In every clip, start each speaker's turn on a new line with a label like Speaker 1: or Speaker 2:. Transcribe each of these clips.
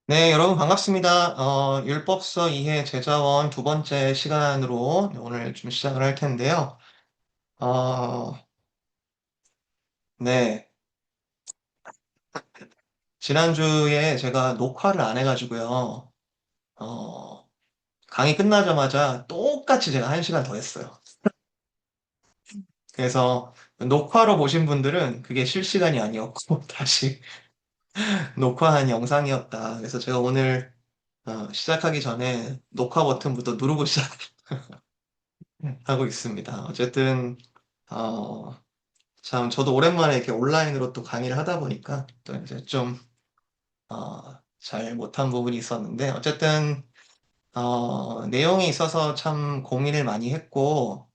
Speaker 1: 네, 여러분 반갑습니다. 율법서 이해 제자원 두 번째 시간으로 오늘 좀 시작을 할 텐데요. 어, 네. 지난주에 제가 녹화를 안 해가지고요. 어, 강의 끝나자마자 똑같이 제가 한 시간 더 했어요. 그래서 녹화로 보신 분들은 그게 실시간이 아니었고 다시 녹화한 영상이었다. 그래서 제가 오늘 시작하기 전에 녹화 버튼부터 누르고 시작하고 있습니다. 어쨌든 어, 참, 저도 오랜만에 이렇게 온라인으로 또 강의를 하다 보니까 또 이제 좀, 잘 못한 부분이 있었는데, 어쨌든, 내용이 있어서 참 고민을 많이 했고,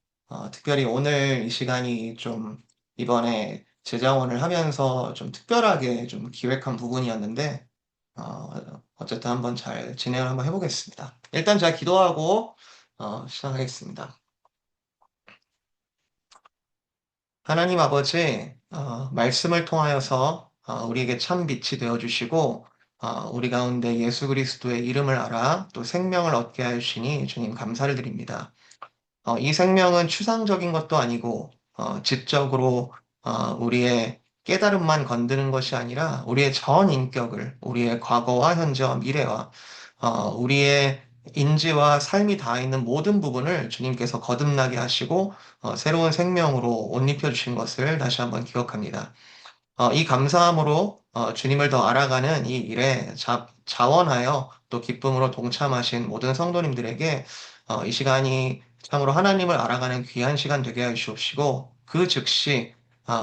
Speaker 1: 특별히 오늘 이 시간이 좀 이번에 재자원을 하면서 좀 특별하게 좀 기획한 부분이었는데, 어쨌든 한번 잘 진행을 한번 해보겠습니다. 일단 제가 기도하고, 시작하겠습니다. 하나님 아버지, 말씀을 통하여서 우리에게 참 빛이 되어 주시고, 우리 가운데 예수 그리스도의 이름을 알아 또 생명을 얻게 하시니 주님 감사를 드립니다. 이 생명은 추상적인 것도 아니고, 지적으로 우리의 깨달음만 건드는 것이 아니라 우리의 전 인격을, 우리의 과거와 현재와 미래와 우리의 인지와 삶이 닿아 있는 모든 부분을 주님께서 거듭나게 하시고 새로운 생명으로 옷 입혀주신 것을 다시 한번 기억합니다. 이 감사함으로 주님을 더 알아가는 이 일에 자원하여 또 기쁨으로 동참하신 모든 성도님들에게 이 시간이 참으로 하나님을 알아가는 귀한 시간 되게 해 주옵시고 그 즉시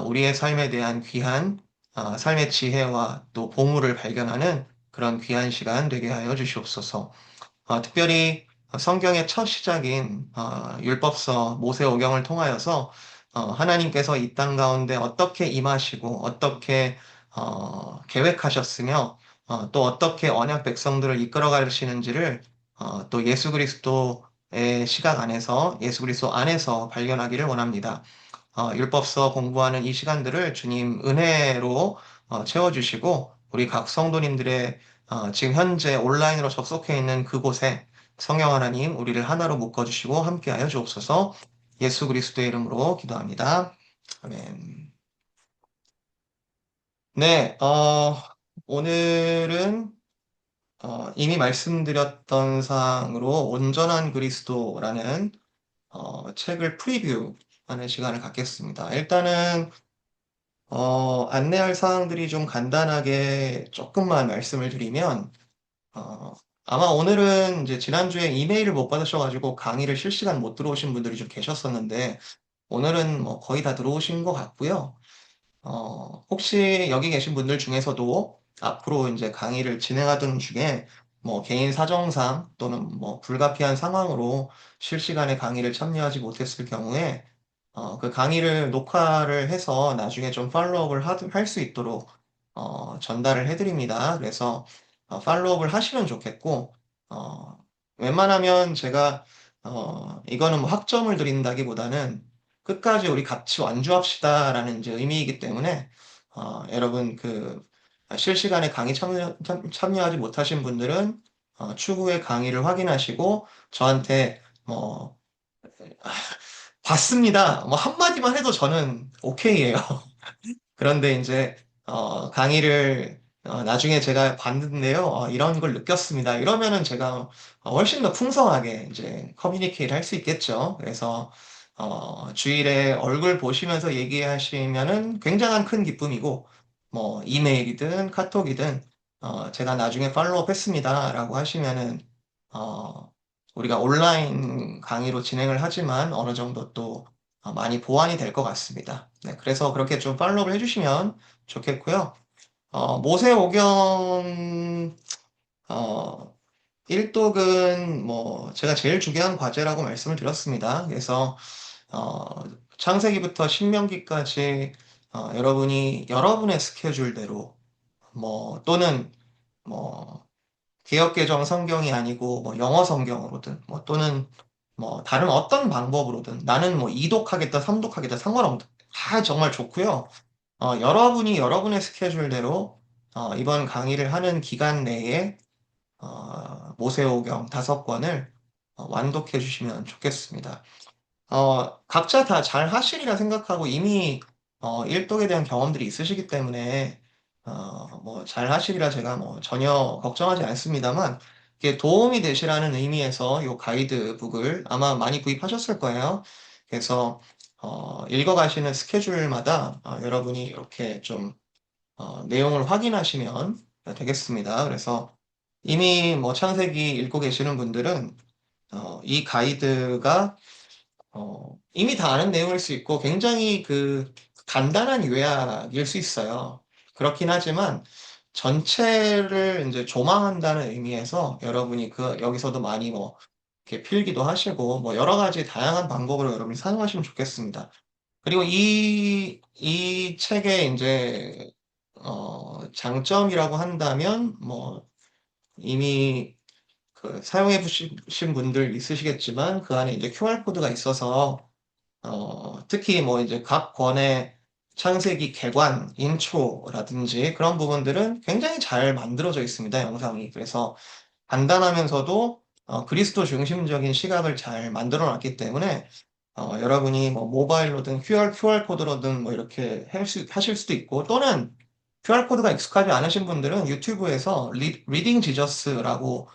Speaker 1: 우리의 삶에 대한 귀한 삶의 지혜와 또 보물을 발견하는 그런 귀한 시간 되게 하여 주시옵소서. 특별히 성경의 첫 시작인 율법서 모세오경을 통하여서 하나님께서 이 땅 가운데 어떻게 임하시고 어떻게 계획하셨으며 또 어떻게 언약 백성들을 이끌어 가시는지를 또 예수 그리스도의 시각 안에서 예수 그리스도 안에서 발견하기를 원합니다. 율법서 공부하는 이 시간들을 주님 은혜로 채워주시고 우리 각 성도님들의 지금 현재 온라인으로 접속해 있는 그곳에 성령 하나님 우리를 하나로 묶어주시고 함께하여 주옵소서. 예수 그리스도의 이름으로 기도합니다. 아멘. 네, 오늘은 이미 말씀드렸던 사항으로 온전한 그리스도라는 책을 프리뷰하는 시간을 갖겠습니다. 일단은 안내할 사항들이 좀 간단하게 조금만 말씀을 드리면, 어, 아마 오늘은 이제 지난주에 이메일을 못 받으셔가지고 강의를 실시간 못 들어오신 분들이 좀 계셨었는데, 오늘은 뭐 거의 다 들어오신 것 같고요. 혹시 여기 계신 분들 중에서도 앞으로 이제 강의를 진행하던 중에 뭐 개인 사정상 또는 뭐 불가피한 상황으로 실시간에 강의를 참여하지 못했을 경우에 그 강의를 녹화를 해서 나중에 좀 팔로우업을 할 수 있도록 전달을 해드립니다. 그래서 팔로우업을 하시면 좋겠고 웬만하면 제가 이거는 뭐 학점을 드린다기보다는 끝까지 우리 같이 완주합시다라는 이제 의미이기 때문에 여러분 실시간에 강의 참여하지 못하신 분들은 추후에 강의를 확인하시고 저한테 뭐 봤습니다. 뭐 한마디만 해도 저는 오케이예요. 그런데 이제 강의를 나중에 제가 봤는데요. 이런 걸 느꼈습니다. 이러면은 제가 훨씬 더 풍성하게 이제 커뮤니케이트 할 수 있겠죠. 그래서 주일에 얼굴 보시면서 얘기하시면은 굉장한 큰 기쁨이고 뭐 이메일이든 카톡이든 제가 나중에 팔로우업 했습니다라고 하시면은 어, 우리가 온라인 강의로 진행을 하지만 어느 정도 또 많이 보완이 될 것 같습니다. 네, 그래서 그렇게 좀 팔로우를 해주시면 좋겠고요. 모세오경, 1독은 뭐, 제가 제일 중요한 과제라고 말씀을 드렸습니다. 그래서, 어, 창세기부터 신명기까지, 여러분이 여러분의 스케줄대로, 뭐, 또는, 뭐, 개역개정 성경이 아니고 뭐 영어 성경으로든 뭐 또는 뭐 다른 어떤 방법으로든 나는 뭐 이독하겠다, 삼독하겠다 상관없다. 다 정말 좋고요. 여러분이 여러분의 스케줄대로 이번 강의를 하는 기간 내에 모세오경 5권을 완독해 주시면 좋겠습니다. 각자 다 잘 하시리라 생각하고 이미 일독에 대한 경험들이 있으시기 때문에 뭐 잘 하시리라 제가 뭐 전혀 걱정하지 않습니다만 이게 도움이 되시라는 의미에서 이 가이드북을 아마 많이 구입하셨을 거예요. 그래서 읽어가시는 스케줄마다 여러분이 이렇게 좀 내용을 확인하시면 되겠습니다. 그래서 이미 뭐 창세기 읽고 계시는 분들은 이 가이드가 이미 다 아는 내용일 수 있고 굉장히 그 간단한 요약일 수 있어요. 그렇긴 하지만 전체를 이제 조망한다는 의미에서 여러분이 여기서도 많이 뭐 이렇게 필기도 하시고 뭐 여러 가지 다양한 방법으로 여러분이 사용하시면 좋겠습니다. 그리고 이 책의 이제 장점이라고 한다면 뭐 이미 그 사용해 보신 분들 있으시겠지만 그 안에 이제 QR코드가 있어서 특히 뭐 이제 각 권의 창세기 개관, 인트로라든지 그런 부분들은 굉장히 잘 만들어져 있습니다, 영상이. 그래서 간단하면서도 그리스도 중심적인 시각을 잘 만들어 놨기 때문에 여러분이 뭐 모바일로든 QR코드로든 뭐 이렇게 하실 수도 있고 또는 QR코드가 익숙하지 않으신 분들은 유튜브에서 리딩 지저스라고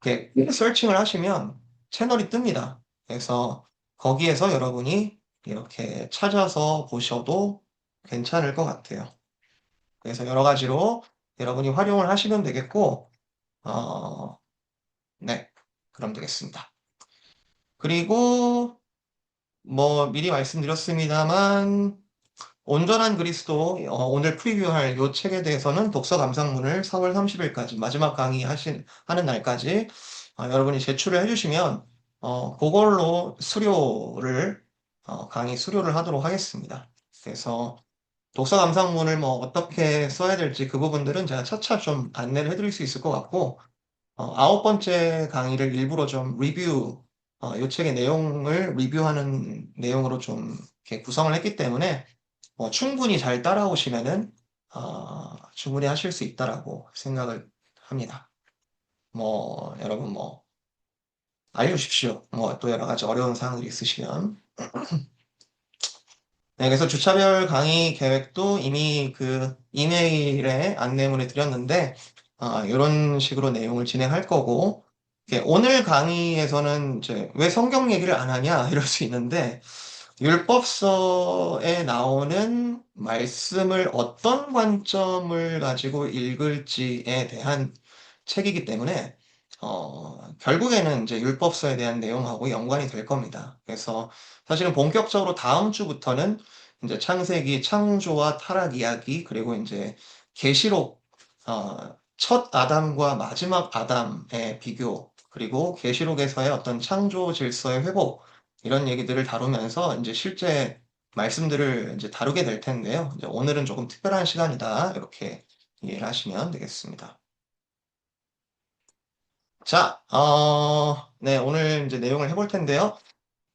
Speaker 1: 이렇게 서칭을 하시면 채널이 뜹니다. 그래서 거기에서 여러분이 이렇게 찾아서 보셔도 괜찮을 것 같아요. 그래서 여러 가지로 여러분이 활용을 하시면 되겠고, 어, 네, 그럼 되겠습니다. 그리고 뭐 미리 말씀드렸습니다만 온전한 그리스도 오늘 프리뷰할 이 책에 대해서는 독서 감상문을 4월 30일까지 마지막 강의 하는 날까지 여러분이 제출을 해주시면 그걸로 강의 수료를 하도록 하겠습니다. 그래서 독서 감상문을 뭐 어떻게 써야 될지 그 부분들은 제가 차차 좀 안내를 해드릴 수 있을 것 같고 9번째 강의를 일부러 좀 이 책의 내용을 리뷰하는 내용으로 좀 이렇게 구성을 했기 때문에 충분히 잘 따라오시면은 충분히 하실 수 있다라고 생각을 합니다. 뭐 여러분 뭐 알려주십시오. 뭐 또 여러 가지 어려운 사항들이 있으시면. 네, 그래서 주차별 강의 계획도 이미 그 이메일에 안내문에 드렸는데, 이런 식으로 내용을 진행할 거고, 오늘 강의에서는 이제 왜 성경 얘기를 안 하냐, 이럴 수 있는데, 율법서에 나오는 말씀을 어떤 관점을 가지고 읽을지에 대한 책이기 때문에, 결국에는 이제 율법서에 대한 내용하고 연관이 될 겁니다. 그래서 사실은 본격적으로 다음 주부터는 이제 창세기, 창조와 타락 이야기, 그리고 이제 계시록, 첫 아담과 마지막 아담의 비교, 그리고 계시록에서의 어떤 창조 질서의 회복, 이런 얘기들을 다루면서 이제 실제 말씀들을 이제 다루게 될 텐데요. 이제 오늘은 조금 특별한 시간이다. 이렇게 이해를 하시면 되겠습니다. 자, 네, 오늘 이제 내용을 해볼 텐데요.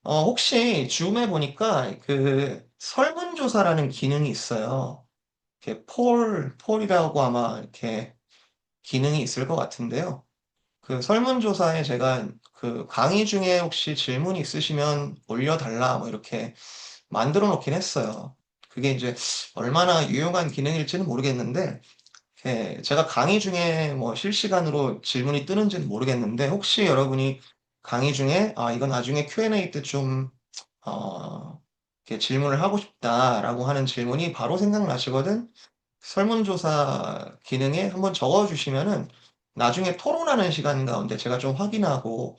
Speaker 1: 혹시 줌에 보니까 그 설문조사라는 기능이 있어요. 이렇게 폴이라고 아마 이렇게 기능이 있을 것 같은데요. 그 설문조사에 제가 그 강의 중에 혹시 질문이 있으시면 올려달라 뭐 이렇게 만들어 놓긴 했어요. 그게 이제 얼마나 유용한 기능일지는 모르겠는데, 제가 강의 중에 뭐 실시간으로 질문이 뜨는지는 모르겠는데, 혹시 여러분이 강의 중에, 이건 나중에 Q&A 때 좀, 이렇게 질문을 하고 싶다라고 하는 질문이 바로 생각나시거든? 설문조사 기능에 한번 적어주시면은 나중에 토론하는 시간 가운데 제가 좀 확인하고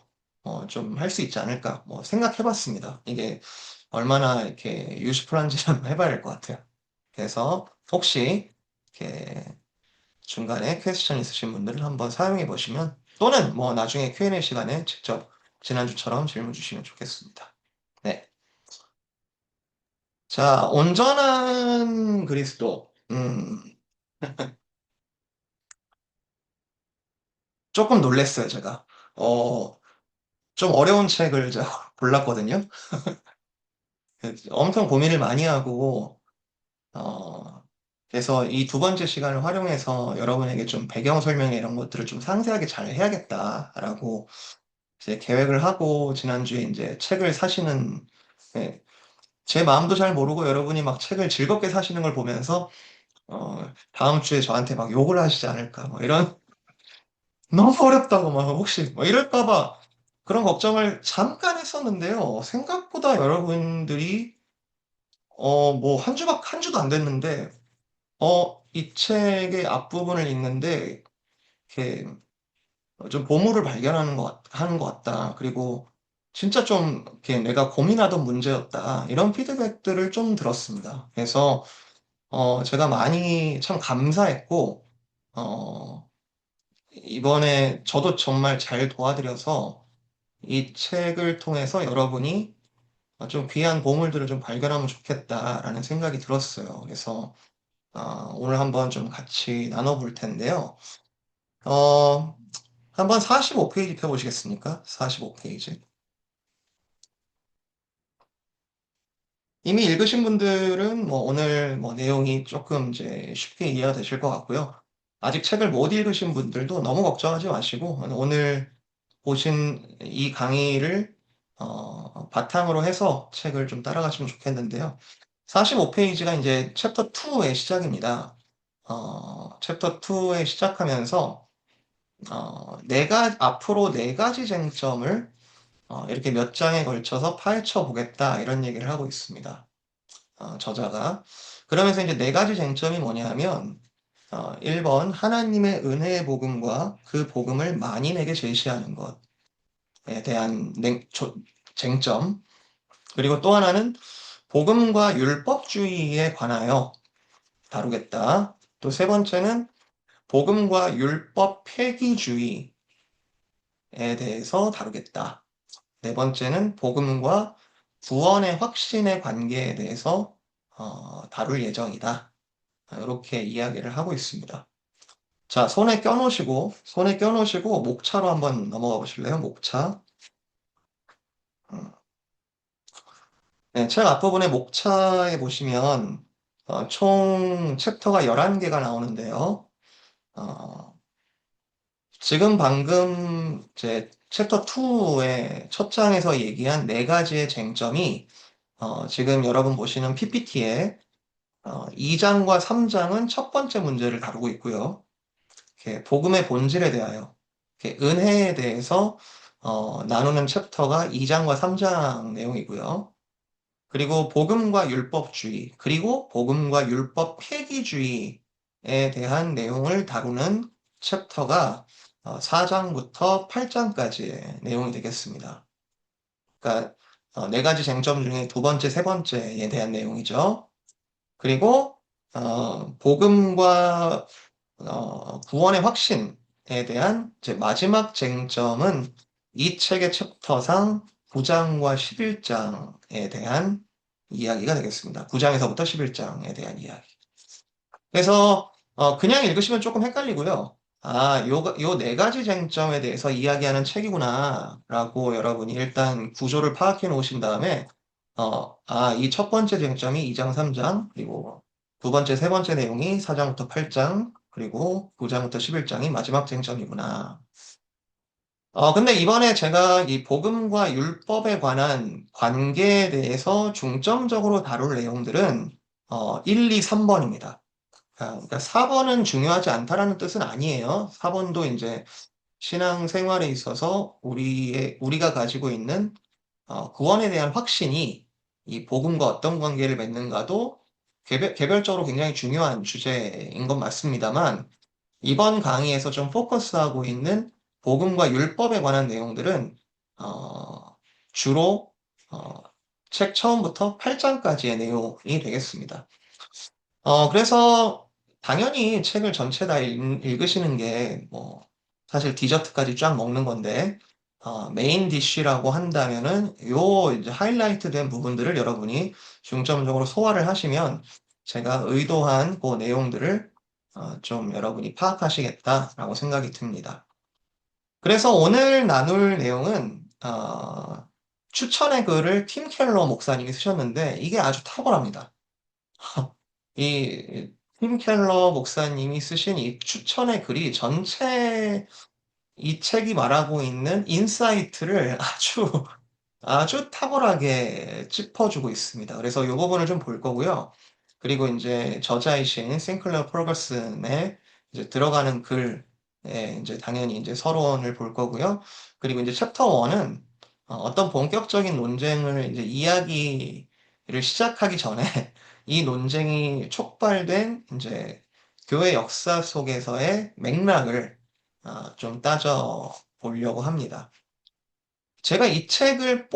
Speaker 1: 좀 할 수 있지 않을까 뭐 생각해봤습니다. 이게 얼마나 이렇게 유스풀한지는 한번 해봐야 될 것 같아요. 그래서 혹시 이렇게 중간에 퀘스천 있으신 분들은 한번 사용해 보시면 또는 뭐 나중에 Q&A 시간에 직접 지난주처럼 질문 주시면 좋겠습니다. 네. 자, 온전한 그리스도. 조금 놀랐어요, 제가. 어, 좀 어려운 책을 제가 골랐거든요. 엄청 고민을 많이 하고, 어, 그래서 이 두 번째 시간을 활용해서 여러분에게 좀 배경 설명 이런 것들을 좀 상세하게 잘 해야겠다라고 이제 계획을 하고 지난주에 이제 책을 사시는, 예, 제 마음도 잘 모르고 여러분이 막 책을 즐겁게 사시는 걸 보면서 다음 주에 저한테 막 욕을 하시지 않을까 뭐 이런 너무 어렵다고 막 혹시 뭐 이럴까 봐 그런 걱정을 잠깐 했었는데요. 생각보다 여러분들이 뭐 한 주도 안 됐는데 이 책의 앞부분을 읽는데 이렇게 좀 보물을 발견하는 하는 것 같다. 그리고 진짜 좀 이렇게 내가 고민하던 문제였다. 이런 피드백들을 좀 들었습니다. 그래서 제가 많이 참 감사했고 이번에 저도 정말 잘 도와드려서 이 책을 통해서 여러분이 좀 귀한 보물들을 좀 발견하면 좋겠다라는 생각이 들었어요. 그래서 오늘 한번 좀 같이 나눠볼 텐데요. 어, 한번 45페이지 펴보시겠습니까? 45페이지. 이미 읽으신 분들은 뭐 오늘 뭐 내용이 조금 이제 쉽게 이해가 되실 것 같고요. 아직 책을 못 읽으신 분들도 너무 걱정하지 마시고 오늘 보신 이 강의를 바탕으로 해서 책을 좀 따라가시면 좋겠는데요. 45페이지가 이제 챕터 2의 시작입니다. 챕터 2에 시작하면서 앞으로 네 가지 쟁점을 이렇게 몇 장에 걸쳐서 파헤쳐 보겠다 이런 얘기를 하고 있습니다. 저자가. 그러면서 이제 네 가지 쟁점이 뭐냐 하면 1번 하나님의 은혜의 복음과 그 복음을 만인에게 제시하는 것에 대한 쟁점. 그리고 또 하나는 복음과 율법주의에 관하여 다루겠다. 또 세 번째는 복음과 율법 폐기주의에 대해서 다루겠다. 네 번째는 복음과 구원의 확신의 관계에 대해서 다룰 예정이다. 이렇게 이야기를 하고 있습니다. 자, 손에 껴놓으시고, 목차로 한번 넘어가 보실래요? 목차. 음. 네, 책 앞부분에 목차에 보시면, 총 챕터가 11개가 나오는데요. 어, 지금 방금 제 챕터 2의 첫 장에서 얘기한 네 가지의 쟁점이, 지금 여러분 보시는 PPT에 2장과 3장은 첫 번째 문제를 다루고 있고요. 이렇게 복음의 본질에 대하여, 이렇게 은혜에 대해서 나누는 챕터가 2장과 3장 내용이고요. 그리고 복음과 율법주의, 그리고 복음과 율법 폐기주의에 대한 내용을 다루는 챕터가 4장부터 8장까지의 내용이 되겠습니다. 그러니까 네 가지 쟁점 중에 두 번째, 세 번째에 대한 내용이죠. 그리고 복음과 구원의 확신에 대한 이제 마지막 쟁점은 이 책의 챕터상 9장과 11장에 대한 이야기가 되겠습니다. 9장에서부터 11장에 대한 이야기. 그래서 그냥 읽으시면 조금 헷갈리고요. 요 네 가지 쟁점에 대해서 이야기하는 책이구나라고 여러분이 일단 구조를 파악해 놓으신 다음에 이 첫 번째 쟁점이 2장, 3장, 그리고 두 번째, 세 번째 내용이 4장부터 8장, 그리고 9장부터 11장이 마지막 쟁점이구나. 근데 이번에 제가 이 복음과 율법에 관한 관계에 대해서 중점적으로 다룰 내용들은 1, 2, 3번입니다. 그러니까 4번은 중요하지 않다라는 뜻은 아니에요. 4번도 이제 신앙생활에 있어서 우리가 가지고 있는 구원에 대한 확신이 이 복음과 어떤 관계를 맺는가도 개별적으로 굉장히 중요한 주제인 건 맞습니다만, 이번 강의에서 좀 포커스하고 있는 복음과 율법에 관한 내용들은 주로 어, 책 처음부터 8장까지의 내용이 되겠습니다. 그래서 당연히 책을 전체 다 읽으시는 게 뭐 사실 디저트까지 쫙 먹는 건데 메인 디쉬라고 한다면은 요 이제 하이라이트 된 부분들을 여러분이 중점적으로 소화를 하시면 제가 의도한 그 내용들을 좀 여러분이 파악하시겠다라고 생각이 듭니다. 그래서 오늘 나눌 내용은 추천의 글을 팀 켈러 목사님이 쓰셨는데 이게 아주 탁월합니다. 이 팀 켈러 목사님이 쓰신 이 추천의 글이 전체 이 책이 말하고 있는 인사이트를 아주 탁월하게 짚어주고 있습니다. 그래서 이 부분을 좀 볼 거고요. 그리고 이제 저자이신 싱클레어 퍼거슨의 이제 들어가는 글에 이제 당연히 이제 서론을 볼 거고요. 그리고 이제 챕터 1은 어떤 본격적인 논쟁을 이제 이야기를 시작하기 전에 이 논쟁이 촉발된 이제 교회 역사 속에서의 맥락을 좀 따져 보려고 합니다. 제가 이 책을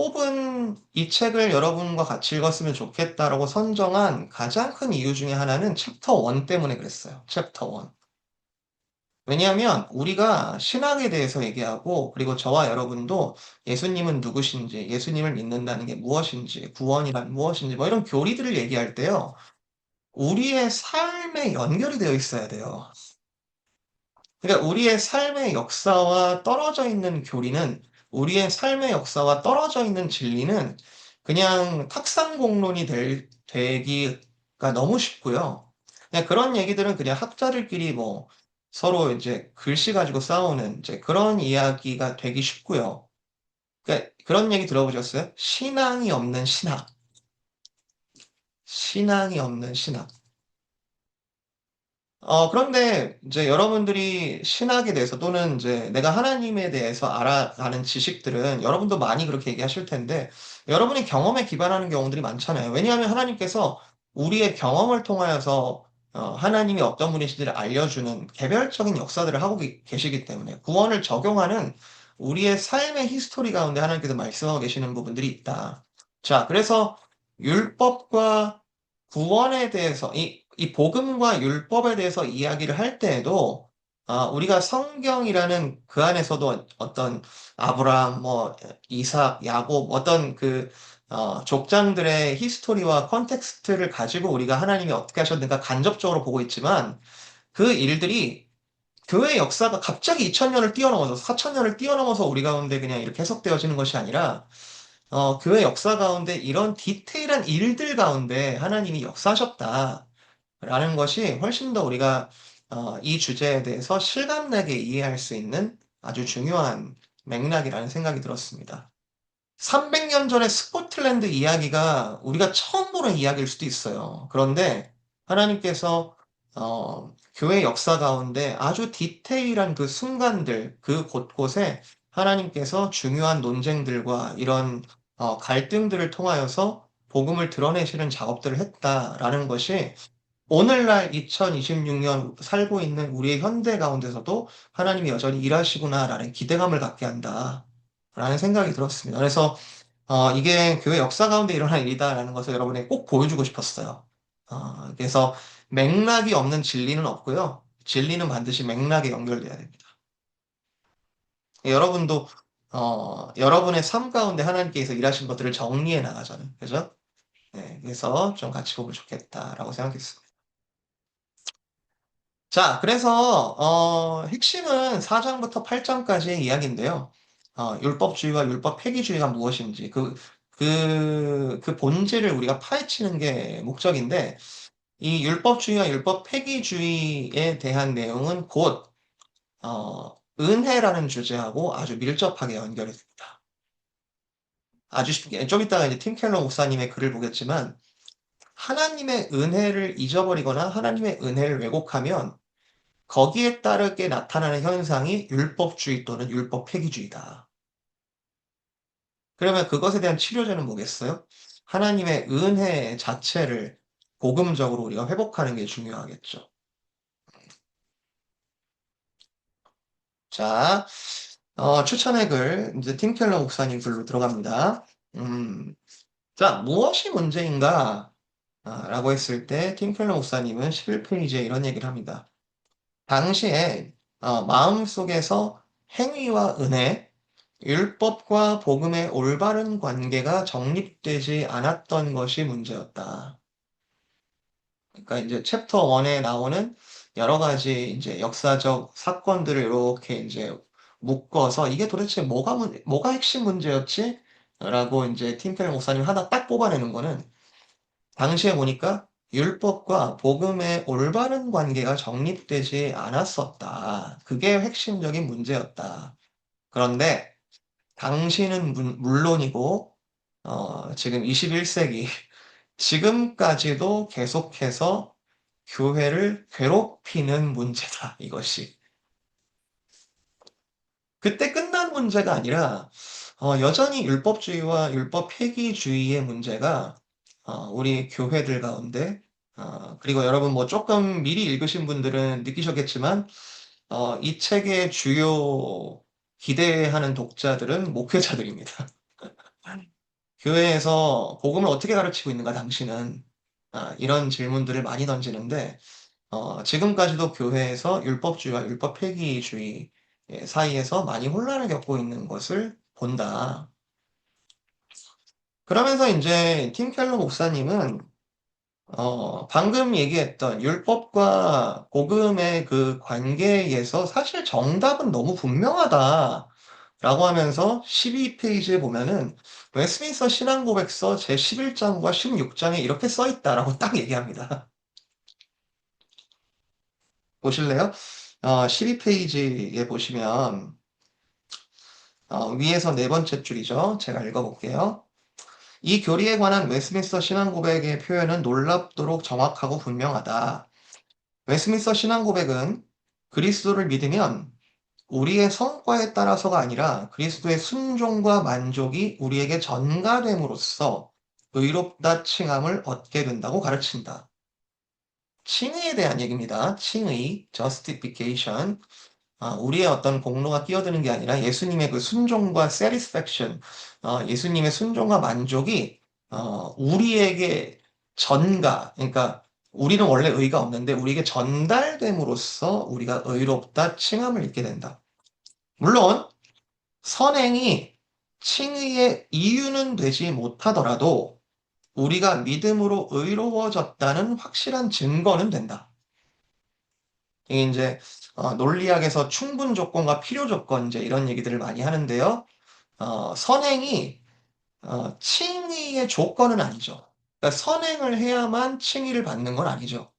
Speaker 1: 여러분과 같이 읽었으면 좋겠다라고 선정한 가장 큰 이유 중에 하나는 챕터 1 때문에 그랬어요. 챕터 1. 왜냐하면 우리가 신앙에 대해서 얘기하고 그리고 저와 여러분도 예수님은 누구신지, 예수님을 믿는다는 게 무엇인지, 구원이란 무엇인지 뭐 이런 교리들을 얘기할 때요. 우리의 삶에 연결이 되어 있어야 돼요. 그러니까 우리의 삶의 역사와 떨어져 있는 교리는 우리의 삶의 역사와 떨어져 있는 진리는 그냥 탁상공론이 되기가 너무 쉽고요. 그냥 그런 얘기들은 그냥 학자들끼리 뭐 서로 이제 글씨 가지고 싸우는 이제 그런 이야기가 되기 쉽고요. 그러니까 그런 얘기 들어보셨어요? 신앙이 없는 신학. 신앙이 없는 신학. 그런데 이제 여러분들이 신학에 대해서 또는 이제 내가 하나님에 대해서 알아가는 지식들은 여러분도 많이 그렇게 얘기하실 텐데 여러분이 경험에 기반하는 경우들이 많잖아요. 왜냐하면 하나님께서 우리의 경험을 통하여서 하나님이 어떤 분이신지를 알려주는 개별적인 역사들을 하고 계시기 때문에 구원을 적용하는 우리의 삶의 히스토리 가운데 하나님께서 말씀하고 계시는 부분들이 있다. 자, 그래서 율법과 구원에 대해서 이 복음과 율법에 대해서 이야기를 할 때에도 우리가 성경이라는 그 안에서도 어떤 아브라함, 뭐 이삭, 야곱 어떤 그 족장들의 히스토리와 컨텍스트를 가지고 우리가 하나님이 어떻게 하셨는가 간접적으로 보고 있지만 그 일들이 교회 역사가 갑자기 2000년을 뛰어넘어서 4000년을 뛰어넘어서 우리 가운데 그냥 이렇게 해석되어지는 것이 아니라 교회 역사 가운데 이런 디테일한 일들 가운데 하나님이 역사하셨다. 라는 것이 훨씬 더 우리가 이 주제에 대해서 실감나게 이해할 수 있는 아주 중요한 맥락이라는 생각이 들었습니다. 300년 전의 스코틀랜드 이야기가 우리가 처음 보는 이야기일 수도 있어요. 그런데 하나님께서 교회 역사 가운데 아주 디테일한 그 순간들, 그 곳곳에 하나님께서 중요한 논쟁들과 이런 갈등들을 통하여서 복음을 드러내시는 작업들을 했다라는 것이 오늘날 2026년 살고 있는 우리의 현대 가운데서도 하나님이 여전히 일하시구나라는 기대감을 갖게 한다라는 생각이 들었습니다. 그래서 이게 교회 역사 가운데 일어난 일이다라는 것을 여러분에게 꼭 보여주고 싶었어요. 그래서 맥락이 없는 진리는 없고요. 진리는 반드시 맥락에 연결돼야 됩니다. 여러분도 여러분의 삶 가운데 하나님께서 일하신 것들을 정리해 나가잖아요. 그죠? 네, 그래서 좀 같이 보면 좋겠다라고 생각했습니다. 자, 그래서 핵심은 4장부터 8장까지의 이야기인데요. 율법주의와 율법 폐기주의가 무엇인지 그 본질을 우리가 파헤치는 게 목적인데 이 율법주의와 율법 폐기주의에 대한 내용은 곧 은혜라는 주제하고 아주 밀접하게 연결이 됩니다. 아주 쉽게 좀 이따가 이제 팀 켈러 목사님의 글을 보겠지만 하나님의 은혜를 잊어버리거나 하나님의 은혜를 왜곡하면 거기에 따르게 나타나는 현상이 율법주의 또는 율법 폐기주의다. 그러면 그것에 대한 치료제는 뭐겠어요? 하나님의 은혜 자체를 복음적으로 우리가 회복하는 게 중요하겠죠. 자, 추천의 글, 이제 팀 켈러 목사님 글로 들어갑니다. 음, 자, 무엇이 문제인가? 라고 했을 때, 팀 켈러 목사님은 11페이지에 이런 얘기를 합니다. 당시에 마음속에서 행위와 은혜, 율법과 복음의 올바른 관계가 정립되지 않았던 것이 문제였다. 그러니까 이제 챕터 1에 나오는 여러 가지 이제 역사적 사건들을 이렇게 이제 묶어서 이게 도대체 뭐가 핵심 문제였지? 라고 이제 팀켈 목사님 하나 딱 뽑아내는 거는 당시에 보니까 율법과 복음의 올바른 관계가 정립되지 않았었다. 그게 핵심적인 문제였다. 그런데 당신은 물론이고, 지금 21세기, 지금까지도 계속해서 교회를 괴롭히는 문제다, 이것이. 그때 끝난 문제가 아니라, 여전히 율법주의와 율법 폐기주의의 문제가, 우리 교회들 가운데, 그리고 여러분 뭐 조금 미리 읽으신 분들은 느끼셨겠지만, 이 책의 주요 기대하는 독자들은 목회자들입니다. 교회에서 복음을 어떻게 가르치고 있는가, 당신은? 이런 질문들을 많이 던지는데, 지금까지도 교회에서 율법주의와 율법 폐기주의 사이에서 많이 혼란을 겪고 있는 것을 본다. 그러면서 이제 팀 켈러 목사님은 방금 얘기했던 율법과 복음의 그 관계에서 사실 정답은 너무 분명하다. 라고 하면서 12페이지에 보면은 웨스민스터 신앙고백서 제11장과 16장에 이렇게 써 있다라고 딱 얘기합니다. 보실래요? 12페이지에 보시면 위에서 네 번째 줄이죠. 제가 읽어볼게요. 이 교리에 관한 웨스민스터 신앙고백의 표현은 놀랍도록 정확하고 분명하다. 웨스민스터 신앙고백은 그리스도를 믿으면 우리의 성과에 따라서가 아니라 그리스도의 순종과 만족이 우리에게 전가됨으로써 의롭다 칭함을 얻게 된다고 가르친다. 칭의에 대한 얘기입니다. 칭의, justification. 우리의 어떤 공로가 끼어드는 게 아니라 예수님의 그 순종과 satisfaction, 예수님의 순종과 만족이 우리에게 그러니까 우리는 원래 의가 없는데 우리에게 전달됨으로써 우리가 의롭다 칭함을 입게 된다. 물론 선행이 칭의의 이유는 되지 못하더라도 우리가 믿음으로 의로워졌다는 확실한 증거는 된다. 이게 이제 논리학에서 충분 조건과 필요 조건 이제 이런 얘기들을 많이 하는데요. 선행이 칭의의 조건은 아니죠. 그러니까 선행을 해야만 칭의를 받는 건 아니죠.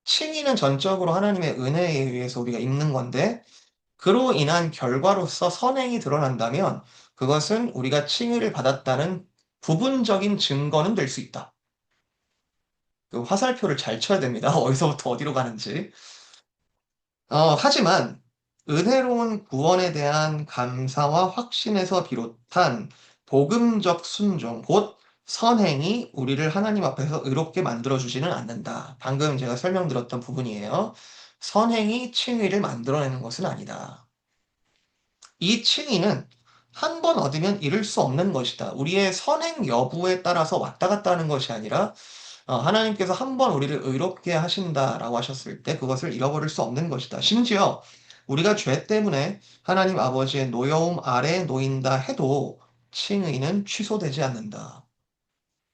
Speaker 1: 칭의는 전적으로 하나님의 은혜에 의해서 우리가 입는 건데 그로 인한 결과로서 선행이 드러난다면 그것은 우리가 칭의를 받았다는 부분적인 증거는 될 수 있다. 그 화살표를 잘 쳐야 됩니다. 어디서부터 어디로 가는지. 하지만 은혜로운 구원에 대한 감사와 확신에서 비롯한 복음적 순종, 곧 선행이 우리를 하나님 앞에서 의롭게 만들어주지는 않는다. 방금 제가 설명드렸던 부분이에요. 선행이 칭의를 만들어내는 것은 아니다. 이 칭의는 한 번 얻으면 잃을 수 없는 것이다. 우리의 선행 여부에 따라서 왔다 갔다 하는 것이 아니라 하나님께서 한 번 우리를 의롭게 하신다라고 하셨을 때 그것을 잃어버릴 수 없는 것이다. 심지어 우리가 죄 때문에 하나님 아버지의 노여움 아래에 놓인다 해도 칭의는 취소되지 않는다.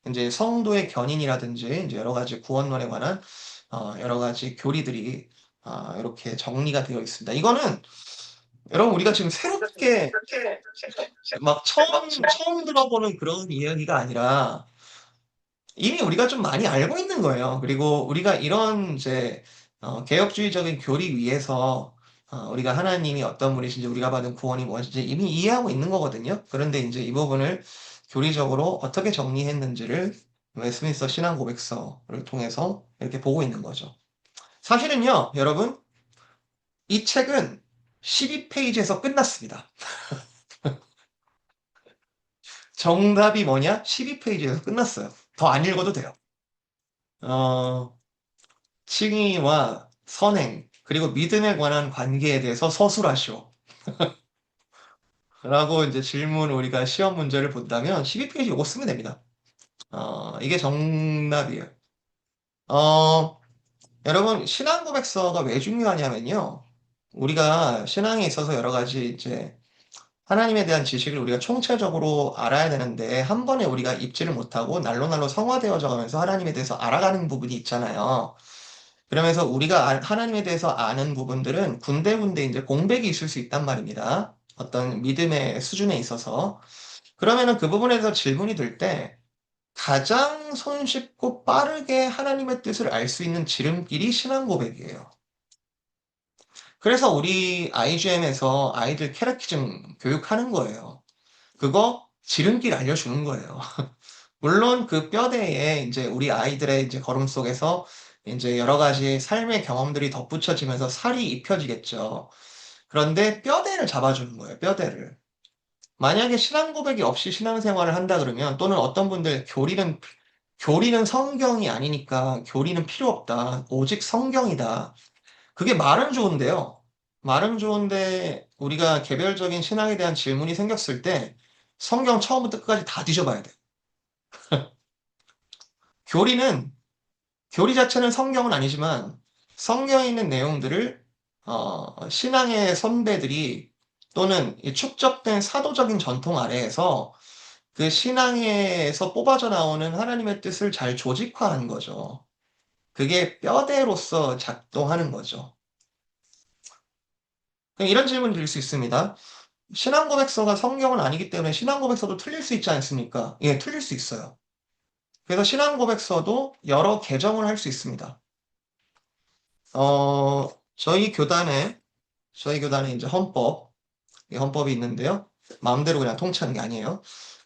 Speaker 1: 이제 성도의 견인이라든지 이제 여러 가지 구원론에 관한 여러 가지 교리들이 이렇게 정리가 되어 있습니다. 이거는 여러분 우리가 지금 새롭게 막 처음 들어보는 그런 이야기가 아니라 이미 우리가 좀 많이 알고 있는 거예요. 그리고 우리가 이런 이제 개혁주의적인 교리 위에서 우리가 하나님이 어떤 분이신지 우리가 받은 구원이 무엇인지 이미 이해하고 있는 거거든요. 그런데 이제 이 부분을 교리적으로 어떻게 정리했는지를 웨스민스터 신앙 고백서를 통해서 이렇게 보고 있는 거죠. 사실은요, 여러분, 이 책은 12페이지에서 끝났습니다. 정답이 뭐냐? 12페이지에서 끝났어요. 더 안 읽어도 돼요. 어, 칭의와 선행, 그리고 믿음에 관한 관계에 대해서 서술하시오. 라고 이제 질문 우리가 시험 문제를 본다면 12페이지 요거 쓰면 됩니다. 이게 정답이에요. 어, 여러분, 신앙 고백서가 왜 중요하냐면요. 우리가 신앙에 있어서 여러 가지 이제 하나님에 대한 지식을 우리가 총체적으로 알아야 되는데 한 번에 우리가 입지를 못하고 날로 날로 성화되어져 가면서 하나님에 대해서 알아가는 부분이 있잖아요. 그러면서 우리가 하나님에 대해서 아는 부분들은 군데군데 이제 공백이 있을 수 있단 말입니다. 어떤 믿음의 수준에 있어서. 그러면은 그 부분에 대해서 질문이 들 때, 가장 손쉽고 빠르게 하나님의 뜻을 알 수 있는 지름길이 신앙 고백이에요. 그래서 우리 IGM에서 아이들 캐테키즘 교육하는 거예요. 그거 지름길 알려주는 거예요. 물론 그 뼈대에 이제 우리 아이들의 이제 걸음 속에서 이제 여러 가지 삶의 경험들이 덧붙여지면서 살이 입혀지겠죠. 그런데 뼈대를 잡아주는 거예요, 뼈대를. 만약에 신앙 고백이 없이 신앙생활을 한다 그러면 또는 어떤 분들 교리는 성경이 아니니까 교리는 필요 없다. 오직 성경이다. 그게 말은 좋은데요. 말은 좋은데 우리가 개별적인 신앙에 대한 질문이 생겼을 때 성경 처음부터 끝까지 다 뒤져봐야 돼. 교리는 교리 자체는 성경은 아니지만 성경에 있는 내용들을 신앙의 선배들이 또는 이 축적된 사도적인 전통 아래에서 그 신앙에서 뽑아져 나오는 하나님의 뜻을 잘 조직화한 거죠. 그게 뼈대로서 작동하는 거죠. 이런 질문 드릴 수 있습니다. 신앙 고백서가 성경은 아니기 때문에 신앙 고백서도 틀릴 수 있지 않습니까? 예, 틀릴 수 있어요. 그래서 신앙 고백서도 여러 개정을 할 수 있습니다. 어, 저희 교단에, 저희 교단에 이제 헌법이 있는데요. 마음대로 그냥 통치하는 게 아니에요.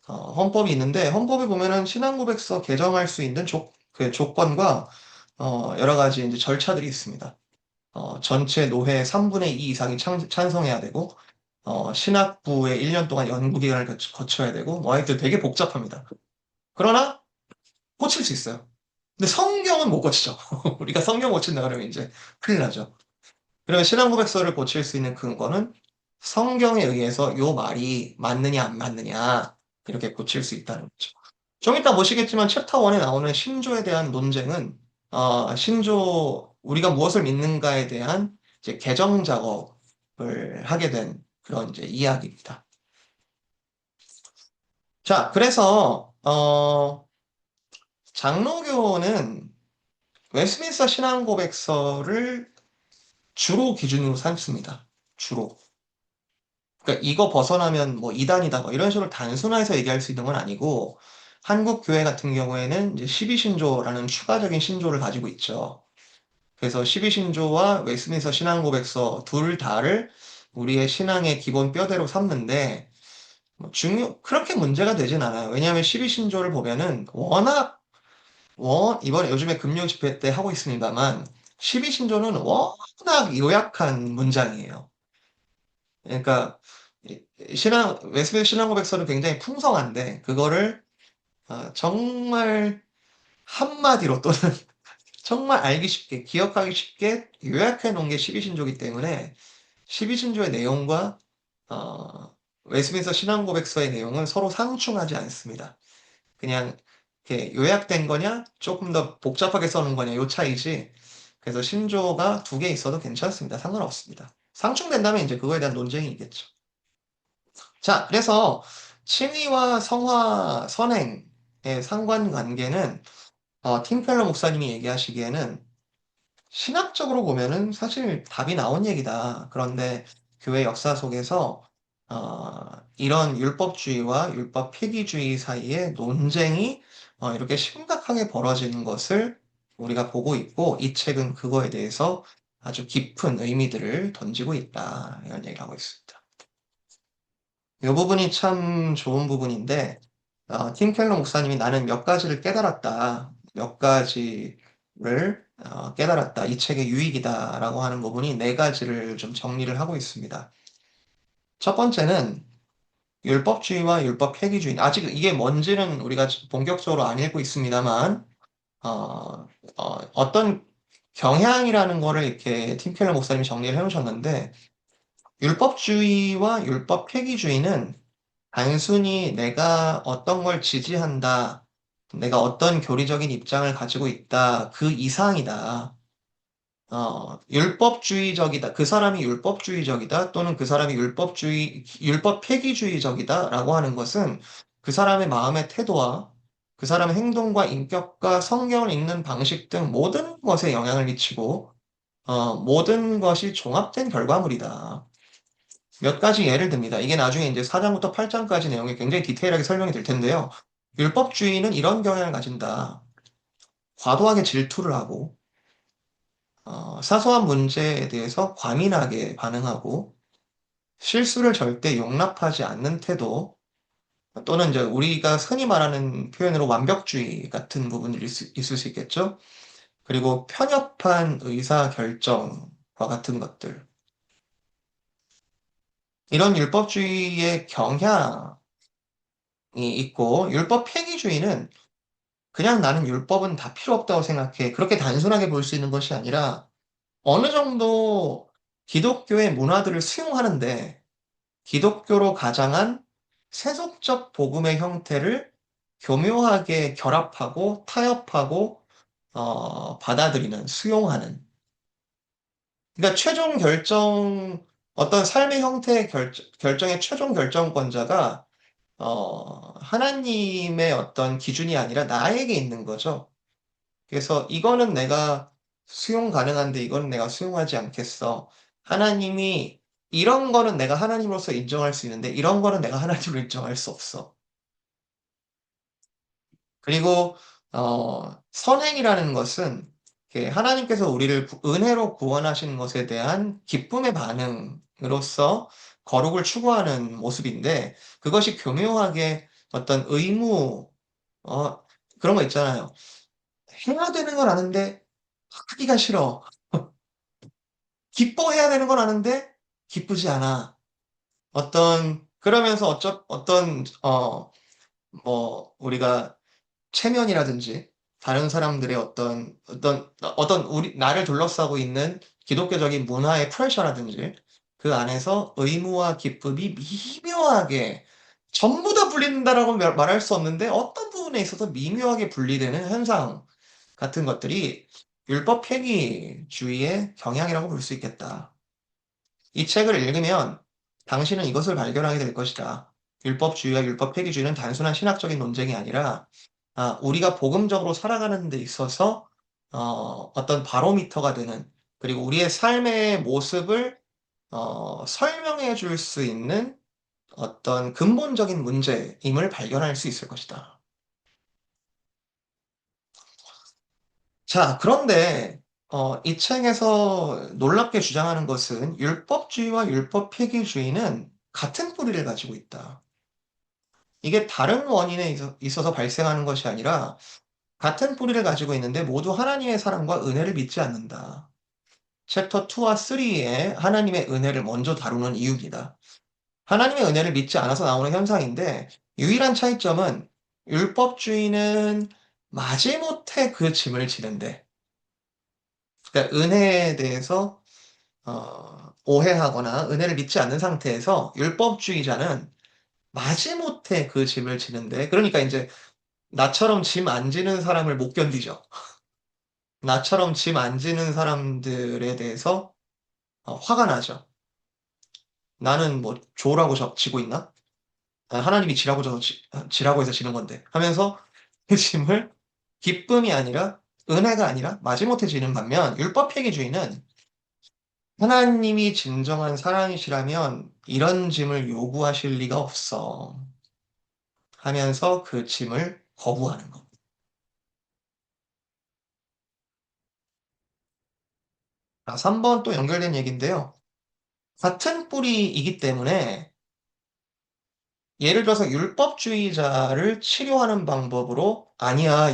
Speaker 1: 헌법이 있는데, 헌법에 보면은 신앙 고백서 개정할 수 있는 그 조건과, 여러 가지 이제 절차들이 있습니다. 전체 노회 3분의 2 이상이 찬성해야 되고, 신학부에 1년 동안 연구 기간을 거쳐야 되고, 뭐 하여튼 되게 복잡합니다. 그러나 고칠 수 있어요. 근데 성경은 못 고치죠. 우리가 성경 고친다 그러면 이제 큰일 나죠. 그러면 신앙 고백서를 고칠 수 있는 근거는 성경에 의해서 요 말이 맞느냐 안 맞느냐 이렇게 고칠 수 있다는 거죠. 좀 이따 보시겠지만 챕터 1에 나오는 신조에 대한 논쟁은 신조 우리가 무엇을 믿는가에 대한 이제 개정 작업을 하게 된 그런 이제 이야기입니다. 자, 그래서 장로교는 웨스민스터 신앙 고백서를 주로 기준으로 삼습니다. 주로. 그러니까 이거 벗어나면 뭐 이단이다 뭐 이런 식으로 단순화해서 얘기할 수 있는 건 아니고 한국 교회 같은 경우에는 이제 12신조라는 추가적인 신조를 가지고 있죠. 그래서 12신조와 웨스민스터 신앙 고백서 둘 다를 우리의 신앙의 기본 뼈대로 삼는데 뭐 그렇게 문제가 되진 않아요. 왜냐하면 12신조를 보면은 이번에 요즘에 금요 집회 때 하고 있습니다만 12신조는 워낙 요약한 문장이에요. 그러니까 웨스민스터 신앙 고백서는 굉장히 풍성한데 그거를 정말 한마디로 또는 정말 알기 쉽게 기억하기 쉽게 요약해 놓은 게 12신조이기 때문에 12신조의 내용과 웨스민스터 신앙 고백서의 내용은 서로 상충하지 않습니다. 그냥 이렇게 요약된 거냐 조금 더 복잡하게 써놓은 거냐 요 차이지. 그래서 신조가 두 개 있어도 괜찮습니다. 상관없습니다. 상충된다면 이제 그거에 대한 논쟁이 있겠죠. 자, 그래서 칭의와 성화, 선행의 상관관계는 팀켈러 목사님이 얘기하시기에는 신학적으로 보면은 사실 답이 나온 얘기다. 그런데 교회 역사 속에서 이런 율법주의와 율법 폐기주의 사이에 논쟁이 이렇게 심각하게 벌어지는 것을 우리가 보고 있고 이 책은 그거에 대해서 아주 깊은 의미들을 던지고 있다. 이런 얘기를 하고 있습니다. 이 부분이 참 좋은 부분인데, 팀 켈러 목사님이 나는 몇 가지를 깨달았다. 몇 가지를 깨달았다. 이 책의 유익이다라고 하는 부분이 네 가지를 좀 정리를 하고 있습니다. 첫 번째는 율법주의와 율법 폐기주의. 아직 이게 뭔지는 우리가 본격적으로 안 읽고 있습니다만, 어떤 경향이라는 거를 이렇게 팀 켈러 목사님이 정리를 해놓으셨는데, 율법주의와 율법 폐기주의는 단순히 내가 어떤 걸 지지한다, 내가 어떤 교리적인 입장을 가지고 있다, 그 이상이다. 율법주의적이다. 그 사람이 율법주의적이다. 또는 그 사람이 율법 폐기주의적이다. 라고 하는 것은 그 사람의 마음의 태도와 그 사람의 행동과 인격과 성경을 읽는 방식 등 모든 것에 영향을 미치고, 모든 것이 종합된 결과물이다. 몇 가지 예를 듭니다. 이게 나중에 이제 4장부터 8장까지 내용이 굉장히 디테일하게 설명이 될 텐데요. 율법주의는 이런 경향을 가진다. 과도하게 질투를 하고, 사소한 문제에 대해서 과민하게 반응하고, 실수를 절대 용납하지 않는 태도, 또는 이제 우리가 흔히 말하는 표현으로 완벽주의 같은 부분이 있을 수 있겠죠. 그리고 편협한 의사 결정과 같은 것들. 이런 율법주의의 경향이 있고, 율법 폐기주의는 그냥 나는 율법은 다 필요 없다고 생각해. 그렇게 단순하게 볼 수 있는 것이 아니라 어느 정도 기독교의 문화들을 수용하는데 기독교로 가장한 세속적 복음의 형태를 교묘하게 결합하고 타협하고 받아들이는, 수용하는. 그러니까 최종 결정, 어떤 삶의 형태의 결정의 최종 결정권자가 하나님의 어떤 기준이 아니라 나에게 있는 거죠. 그래서 이거는 내가 수용 가능한데 이거는 내가 수용하지 않겠어. 하나님이 이런 거는 내가 하나님으로서 인정할 수 있는데 이런 거는 내가 하나님으로 인정할 수 없어. 그리고 선행이라는 것은 이렇게 하나님께서 우리를 은혜로 구원하시는 것에 대한 기쁨의 반응으로서 거룩을 추구하는 모습인데 그것이 교묘하게 어떤 의무 어, 그런 거 있잖아요. 해야 되는 건 아는데 하기가 싫어. 기뻐해야 되는 건 아는데 기쁘지 않아. 그러면서 뭐, 우리가 체면이라든지 다른 사람들의 나를 둘러싸고 있는 기독교적인 문화의 프레셔라든지 그 안에서 의무와 기쁨이 미묘하게 전부 다 분리된다라고 말할 수 없는데 어떤 부분에 있어서 미묘하게 분리되는 현상 같은 것들이 율법 폐기주의의 경향이라고 볼 수 있겠다. 이 책을 읽으면 당신은 이것을 발견하게 될 것이다. 율법주의와 율법 폐기주의는 단순한 신학적인 논쟁이 아니라 우리가 복음적으로 살아가는 데 있어서 어떤 바로미터가 되는 그리고 우리의 삶의 모습을 설명해 줄 수 있는 어떤 근본적인 문제임을 발견할 수 있을 것이다. 자, 그런데 이 책에서 놀랍게 주장하는 것은 율법주의와 율법 폐기주의는 같은 뿌리를 가지고 있다. 이게 다른 원인에 있어서 발생하는 것이 아니라 같은 뿌리를 가지고 있는데 모두 하나님의 사랑과 은혜를 믿지 않는다. 챕터 2와 3에 하나님의 은혜를 먼저 다루는 이유입니다. 하나님의 은혜를 믿지 않아서 나오는 현상인데 유일한 차이점은 율법주의는 마지못해 그 짐을 지는데 그러니까 은혜에 대해서 오해하거나 은혜를 믿지 않는 상태에서 율법주의자는 마지못해 그 짐을 지는데 그러니까 이제 나처럼 짐 안 지는 사람을 못 견디죠. 나처럼 짐 안 지는 사람들에 대해서 화가 나죠. 나는 뭐 조라고 지고 있나? 하나님이 지라고 해서 지는 건데 하면서 그 짐을 기쁨이 아니라 은혜가 아니라 마지못해 지는 반면 율법 회개주의는 하나님이 진정한 사랑이시라면 이런 짐을 요구하실 리가 없어 하면서 그 짐을 거부하는 것. 3번 또 연결된 얘기인데요. 같은 뿌리이기 때문에 예를 들어서 율법주의자를 치료하는 방법으로 아니야,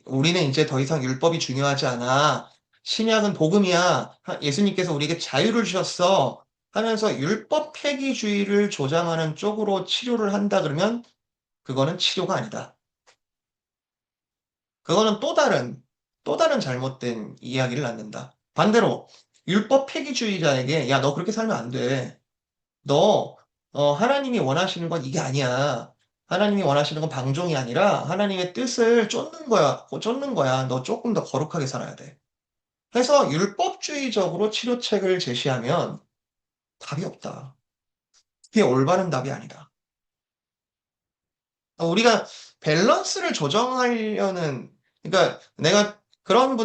Speaker 1: 우리는 이제 더 이상 율법이 중요하지 않아. 신약은 복음이야. 예수님께서 우리에게 자유를 주셨어. 하면서 율법 폐기주의를 조장하는 쪽으로 치료를 한다 그러면 그거는 치료가 아니다. 그거는 또 다른 잘못된 이야기를 낳는다. 반대로 율법 폐기주의자에게 야, 너 그렇게 살면 안 돼. 너, 하나님이 원하시는 건 이게 아니야. 하나님이 원하시는 건 방종이 아니라 하나님의 뜻을 쫓는 거야. 너 조금 더 거룩하게 살아야 돼. 해서 율법주의적으로 치료책을 제시하면 답이 없다. 그게 올바른 답이 아니다. 우리가 밸런스를 조정하려는, 그러니까 내가 그런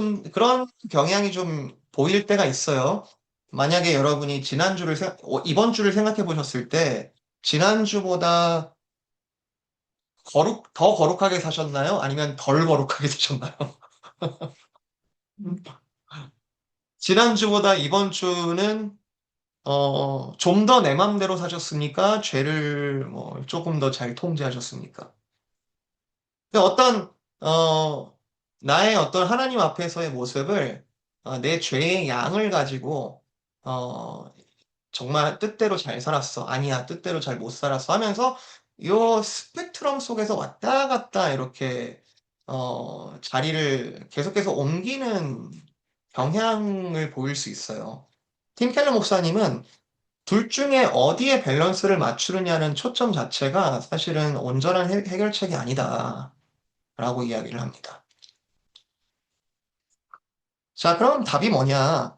Speaker 1: 경향이 좀 보일 때가 있어요. 만약에 여러분이 이번 주를 생각해 보셨을 때, 지난주보다 더 거룩하게 사셨나요? 아니면 덜 거룩하게 사셨나요? 지난주보다 이번 주는 좀 더 내 맘대로 사셨습니까? 죄를 뭐 조금 더 잘 통제하셨습니까? 근데 나의 어떤 하나님 앞에서의 모습을 내 죄의 양을 가지고 어, 정말 뜻대로 잘 살았어. 아니야, 뜻대로 잘 못 살았어 하면서 요 스펙트럼 속에서 왔다 갔다 이렇게 자리를 계속해서 옮기는 경향을 보일 수 있어요. 팀 켈러 목사님은 둘 중에 어디에 밸런스를 맞추느냐는 초점 자체가 사실은 온전한 해결책이 아니다라고 이야기를 합니다. 자, 그럼 답이 뭐냐?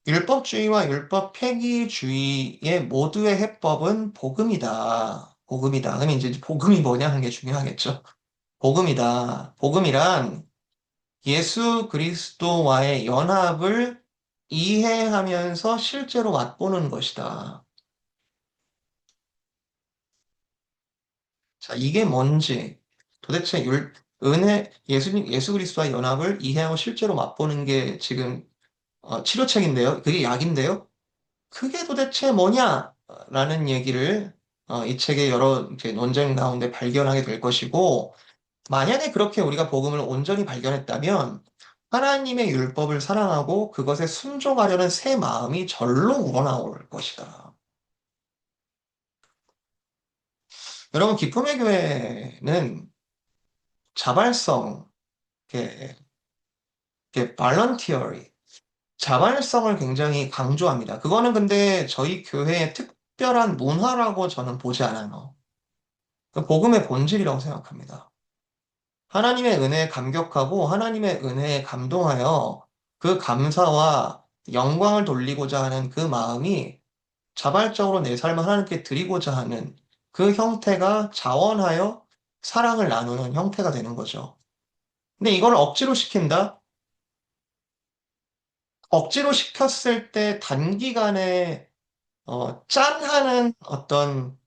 Speaker 1: 율법주의와 율법 폐기주의의 모두의 해법은 복음이다. 복음이다. 그러면 이제 복음이 뭐냐 하는 게 중요하겠죠. 복음이다. 복음이란 예수 그리스도와의 연합을 이해하면서 실제로 맛보는 것이다. 자, 이게 뭔지 도대체 예수 그리스도와의 연합을 이해하고 실제로 맛보는 게 지금 치료책인데요. 그게 약인데요. 그게 도대체 뭐냐? 라는 얘기를 이 책의 여러 이제 논쟁 가운데 발견하게 될 것이고, 만약에 그렇게 우리가 복음을 온전히 발견했다면, 하나님의 율법을 사랑하고 그것에 순종하려는 새 마음이 절로 우러나올 것이다. 여러분, 기쁨의 교회는 자발성, 발런티어리, 자발성을 굉장히 강조합니다. 그거는 근데 저희 교회의 특별한 문화라고 저는 보지 않아요. 그 복음의 본질이라고 생각합니다. 하나님의 은혜에 감격하고 하나님의 은혜에 감동하여 그 감사와 영광을 돌리고자 하는 그 마음이 자발적으로 내 삶을 하나님께 드리고자 하는 그 형태가 자원하여 사랑을 나누는 형태가 되는 거죠. 근데 이걸 억지로 시킨다? 억지로 시켰을 때 단기간에 짠하는 어떤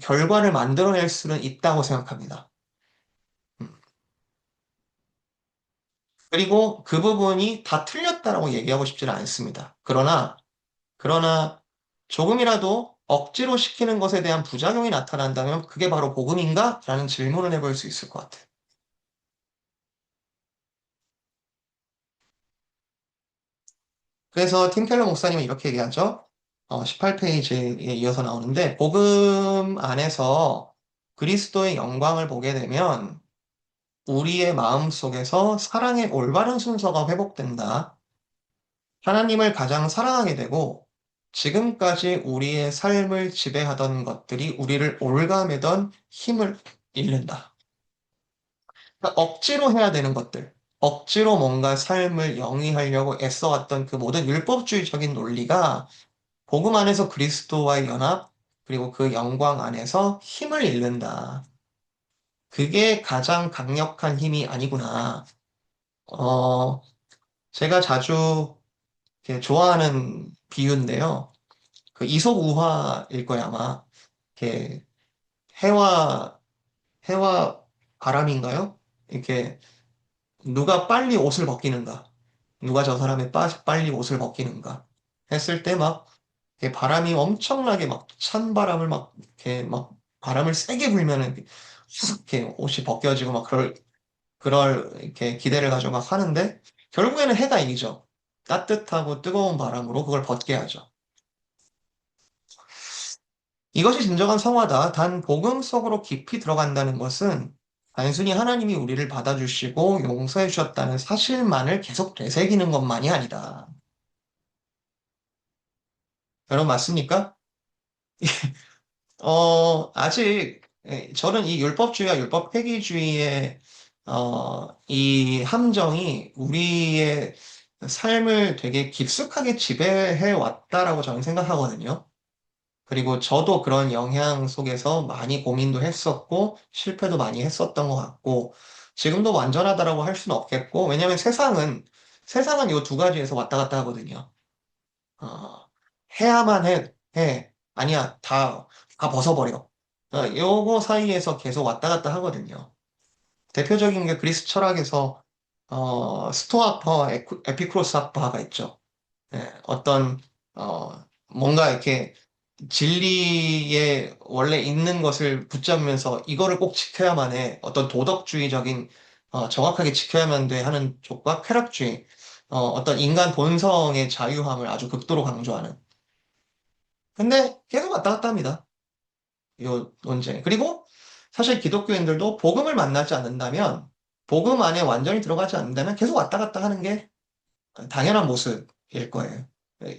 Speaker 1: 결과를 만들어낼 수는 있다고 생각합니다. 음. 그리고 그 부분이 다 틀렸다라고 얘기하고 싶지는 않습니다. 그러나 조금이라도 억지로 시키는 것에 대한 부작용이 나타난다면 그게 바로 복음인가? 라는 질문을 해볼 수 있을 것 같아요. 그래서 팀 켈러 목사님은 이렇게 얘기하죠. 18페이지에 이어서 나오는데, 복음 안에서 그리스도의 영광을 보게 되면 우리의 마음 속에서 사랑의 올바른 순서가 회복된다. 하나님을 가장 사랑하게 되고 지금까지 우리의 삶을 지배하던 것들이 우리를 올가매던 힘을 잃는다. 그러니까 억지로 해야 되는 것들, 억지로 뭔가 삶을 영위하려고 애써왔던 그 모든 율법주의적인 논리가 복음 안에서 그리스도와의 연합, 그리고 그 영광 안에서 힘을 잃는다. 그게 가장 강력한 힘이 아니구나. 어, 제가 자주 이렇게 좋아하는 비유인데요. 그 이솝우화일 거야, 아마. 이렇게 해와, 해와 바람인가요? 이렇게 누가 빨리 옷을 벗기는가? 누가 저 사람의 빨리 옷을 벗기는가? 했을 때 막, 이렇게 바람이 엄청나게 막, 찬바람을 막, 이렇게 막, 바람을 세게 불면은, 이렇게 옷이 벗겨지고 막, 이렇게 기대를 가지고 막 하는데, 결국에는 해가 이기죠. 따뜻하고 뜨거운 바람으로 그걸 벗게 하죠. 이것이 진정한 성화다. 단 복음 속으로 깊이 들어간다는 것은 단순히 하나님이 우리를 받아주시고 용서해 주셨다는 사실만을 계속 되새기는 것만이 아니다. 여러분 맞습니까? 아직 저는 이 율법주의와 율법 폐기주의의 이 함정이 우리의 삶을 되게 깊숙하게 지배해 왔다라고 저는 생각하거든요. 그리고 저도 그런 영향 속에서 많이 고민도 했었고, 실패도 많이 했었던 것 같고, 지금도 완전하다라고 할 수는 없겠고, 왜냐하면 세상은 이 두 가지에서 왔다 갔다 하거든요. 어, 해야만 해. 아니야, 다 벗어버려. 요거 사이에서 계속 왔다 갔다 하거든요. 대표적인 게 그리스 철학에서 스토아파, 에피쿠로스 학파가 있죠. 예, 뭔가 이렇게 진리에 원래 있는 것을 붙잡으면서 이거를 꼭 지켜야만 해. 어떤 도덕주의적인, 정확하게 지켜야만 돼 하는 쪽과 쾌락주의, 어떤 인간 본성의 자유함을 아주 극도로 강조하는. 근데 계속 왔다 갔다 합니다. 요 논쟁. 그리고 사실 기독교인들도 복음을 만나지 않는다면, 복음 안에 완전히 들어가지 않는다면 계속 왔다 갔다 하는 게 당연한 모습일 거예요.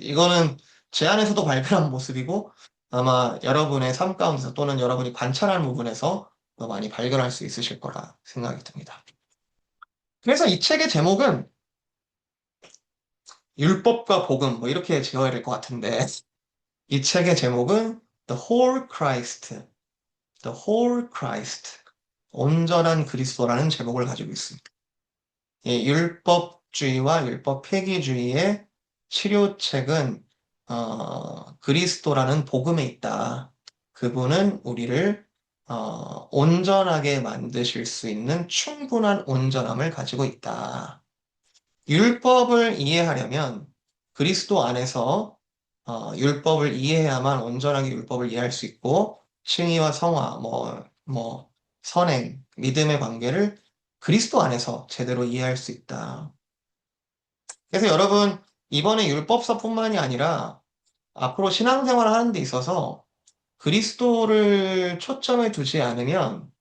Speaker 1: 이거는 제 안에서도 발견한 모습이고 아마 여러분의 삶 가운데서 또는 여러분이 관찰하는 부분에서 더 많이 발견할 수 있으실 거라 생각이 듭니다. 그래서 이 책의 제목은 율법과 복음 뭐 이렇게 지어야 될 것 같은데 이 책의 제목은 The Whole Christ, The Whole Christ, 온전한 그리스도라는 제목을 가지고 있습니다. 이 율법주의와 율법 폐기주의의 치료책은 그리스도라는 복음에 있다. 그분은 우리를 온전하게 만드실 수 있는 충분한 온전함을 가지고 있다. 율법을 이해하려면 그리스도 안에서 율법을 이해해야만 온전하게 율법을 이해할 수 있고 칭의와 성화, 선행, 믿음의 관계를 그리스도 안에서 제대로 이해할 수 있다. 그래서 여러분 이번에 율법서뿐만이 아니라 앞으로 신앙생활을 하는 데 있어서 그리스도를 초점에 두지 않으면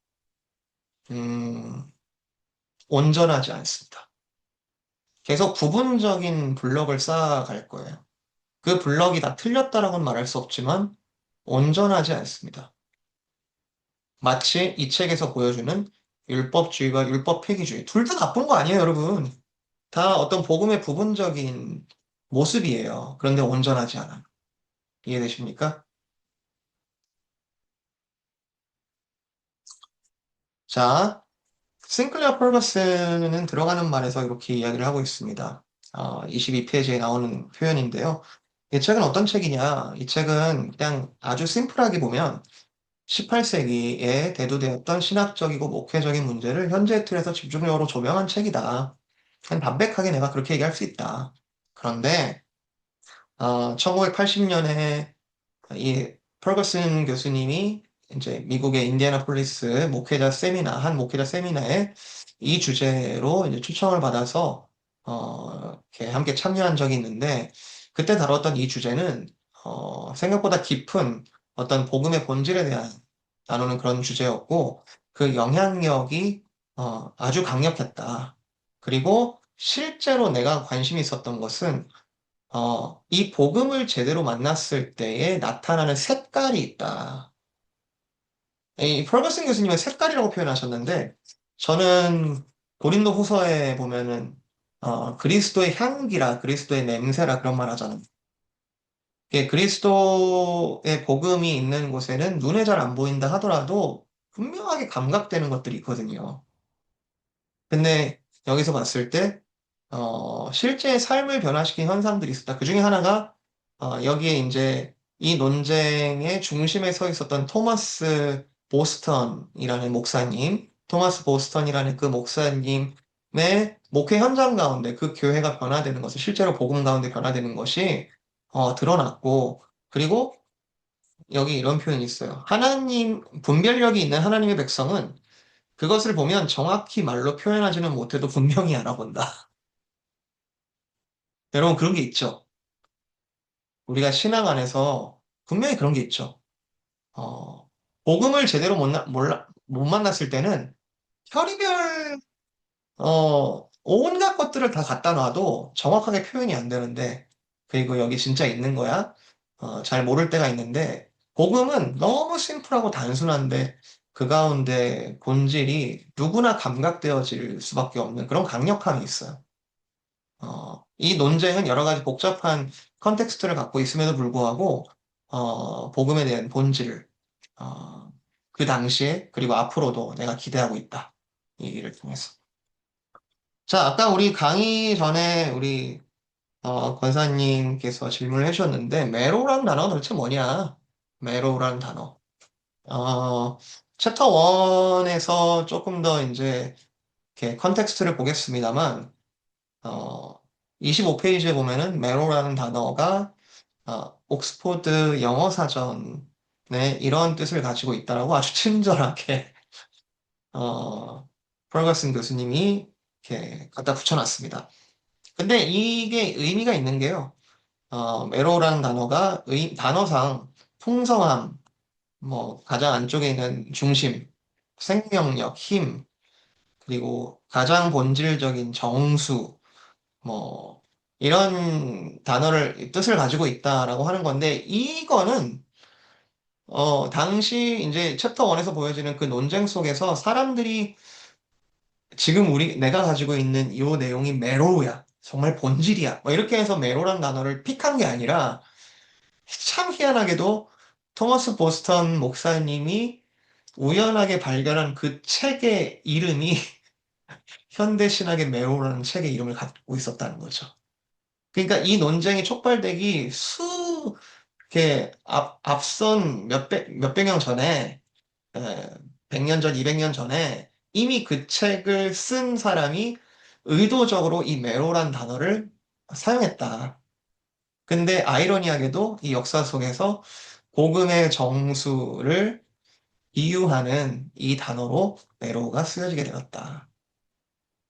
Speaker 1: 음, 온전하지 않습니다. 계속 부분적인 블럭을 쌓아갈 거예요. 그 블럭이 다 틀렸다라고는 말할 수 없지만 온전하지 않습니다. 마치 이 책에서 보여주는 율법주의와 율법 폐기주의 둘 다 나쁜 거 아니에요, 여러분. 다 어떤 복음의 부분적인 모습이에요. 그런데 온전하지 않아. 이해되십니까? 자, 싱클레어 펄거스는 들어가는 말에서 이렇게 이야기를 하고 있습니다. 22페이지에 나오는 표현인데요. 이 책은 어떤 책이냐? 이 책은 그냥 아주 심플하게 보면 18세기에 대두되었던 신학적이고 목회적인 문제를 현재의 틀에서 집중적으로 조명한 책이다. 그냥 담백하게 내가 그렇게 얘기할 수 있다. 그런데 1980년에 이 퍼거슨 교수님이 이제 미국의 인디애나폴리스 한 목회자 세미나에 이 주제로 이제 초청을 받아서 이렇게 함께 참여한 적이 있는데 그때 다뤘던 이 주제는 생각보다 깊은 어떤 복음의 본질에 대한 나누는 그런 주제였고 그 영향력이 아주 강력했다. 그리고 실제로 내가 관심이 있었던 것은 이 복음을 제대로 만났을 때에 나타나는 색깔이 있다. 이 펄거슨 교수님은 색깔이라고 표현하셨는데, 저는 고린도 후서에 보면은, 그리스도의 향기라, 그리스도의 냄새라 그런 말 하잖아요. 이게 그리스도의 복음이 있는 곳에는 눈에 잘 안 보인다 하더라도 분명하게 감각되는 것들이 있거든요. 근데 여기서 봤을 때, 실제 삶을 변화시킨 현상들이 있었다. 그 중에 하나가, 여기에 이제 이 논쟁의 중심에 서 있었던 토마스 보스턴이라는 그 목사님의 목회 현장 가운데 그 교회가 변화되는 것을, 실제로 복음 가운데 변화되는 것이, 드러났고, 그리고 여기 이런 표현이 있어요. 분별력이 있는 하나님의 백성은 그것을 보면 정확히 말로 표현하지는 못해도 분명히 알아본다. 여러분 그런 게 있죠. 우리가 신앙 안에서 분명히 그런 게 있죠. 어, 복음을 제대로 못 만났을 때는 별의별 온갖 것들을 다 갖다 놔도 정확하게 표현이 안 되는데 그리고 여기 진짜 있는 거야? 잘 모를 때가 있는데 복음은 너무 심플하고 단순한데 그 가운데 본질이 누구나 감각되어질 수밖에 없는 그런 강력함이 있어요. 이 논쟁은 여러 가지 복잡한 컨텍스트를 갖고 있음에도 불구하고, 복음에 대한 본질을, 어, 그 당시에, 그리고 앞으로도 내가 기대하고 있다. 이 얘기를 통해서. 자, 아까 우리 강의 전에 우리, 권사님께서 질문을 해주셨는데, 매로라는 단어가 도대체 뭐냐? 매로라는 단어. 어, 챕터 1에서 조금 더 이제 이렇게 컨텍스트를 보겠습니다만, 어, 25페이지에 보면은 메로라는 단어가 옥스포드 영어 사전에 이런 뜻을 가지고 있다라고 아주 친절하게 어, 퍼거슨 교수님이 이렇게 갖다 붙여놨습니다. 근데 이게 의미가 있는 게요. 메로라는 단어가 단어상 풍성함, 뭐 가장 안쪽에 있는 중심, 생명력, 힘, 그리고 가장 본질적인 정수, 뭐 이런 단어를 뜻을 가지고 있다라고 하는 건데 이거는 당시 이제 챕터 1에서 보여지는 그 논쟁 속에서 사람들이 지금 내가 가지고 있는 이 내용이 메로우야. 정말 본질이야. 뭐 이렇게 해서 메로란 단어를 픽한 게 아니라 참 희한하게도 토머스 보스턴 목사님이 우연하게 발견한 그 책의 이름이 현대 신학의 메로라는 책의 이름을 갖고 있었다는 거죠. 그러니까 이 논쟁이 촉발되기 이렇게 앞선 몇백 년 전에, 에, 100년 전, 200년 전에 이미 그 책을 쓴 사람이 의도적으로 이 메로란 단어를 사용했다. 근데 아이러니하게도 이 역사 속에서 복음의 정수를 비유하는 이 단어로 메로가 쓰여지게 되었다.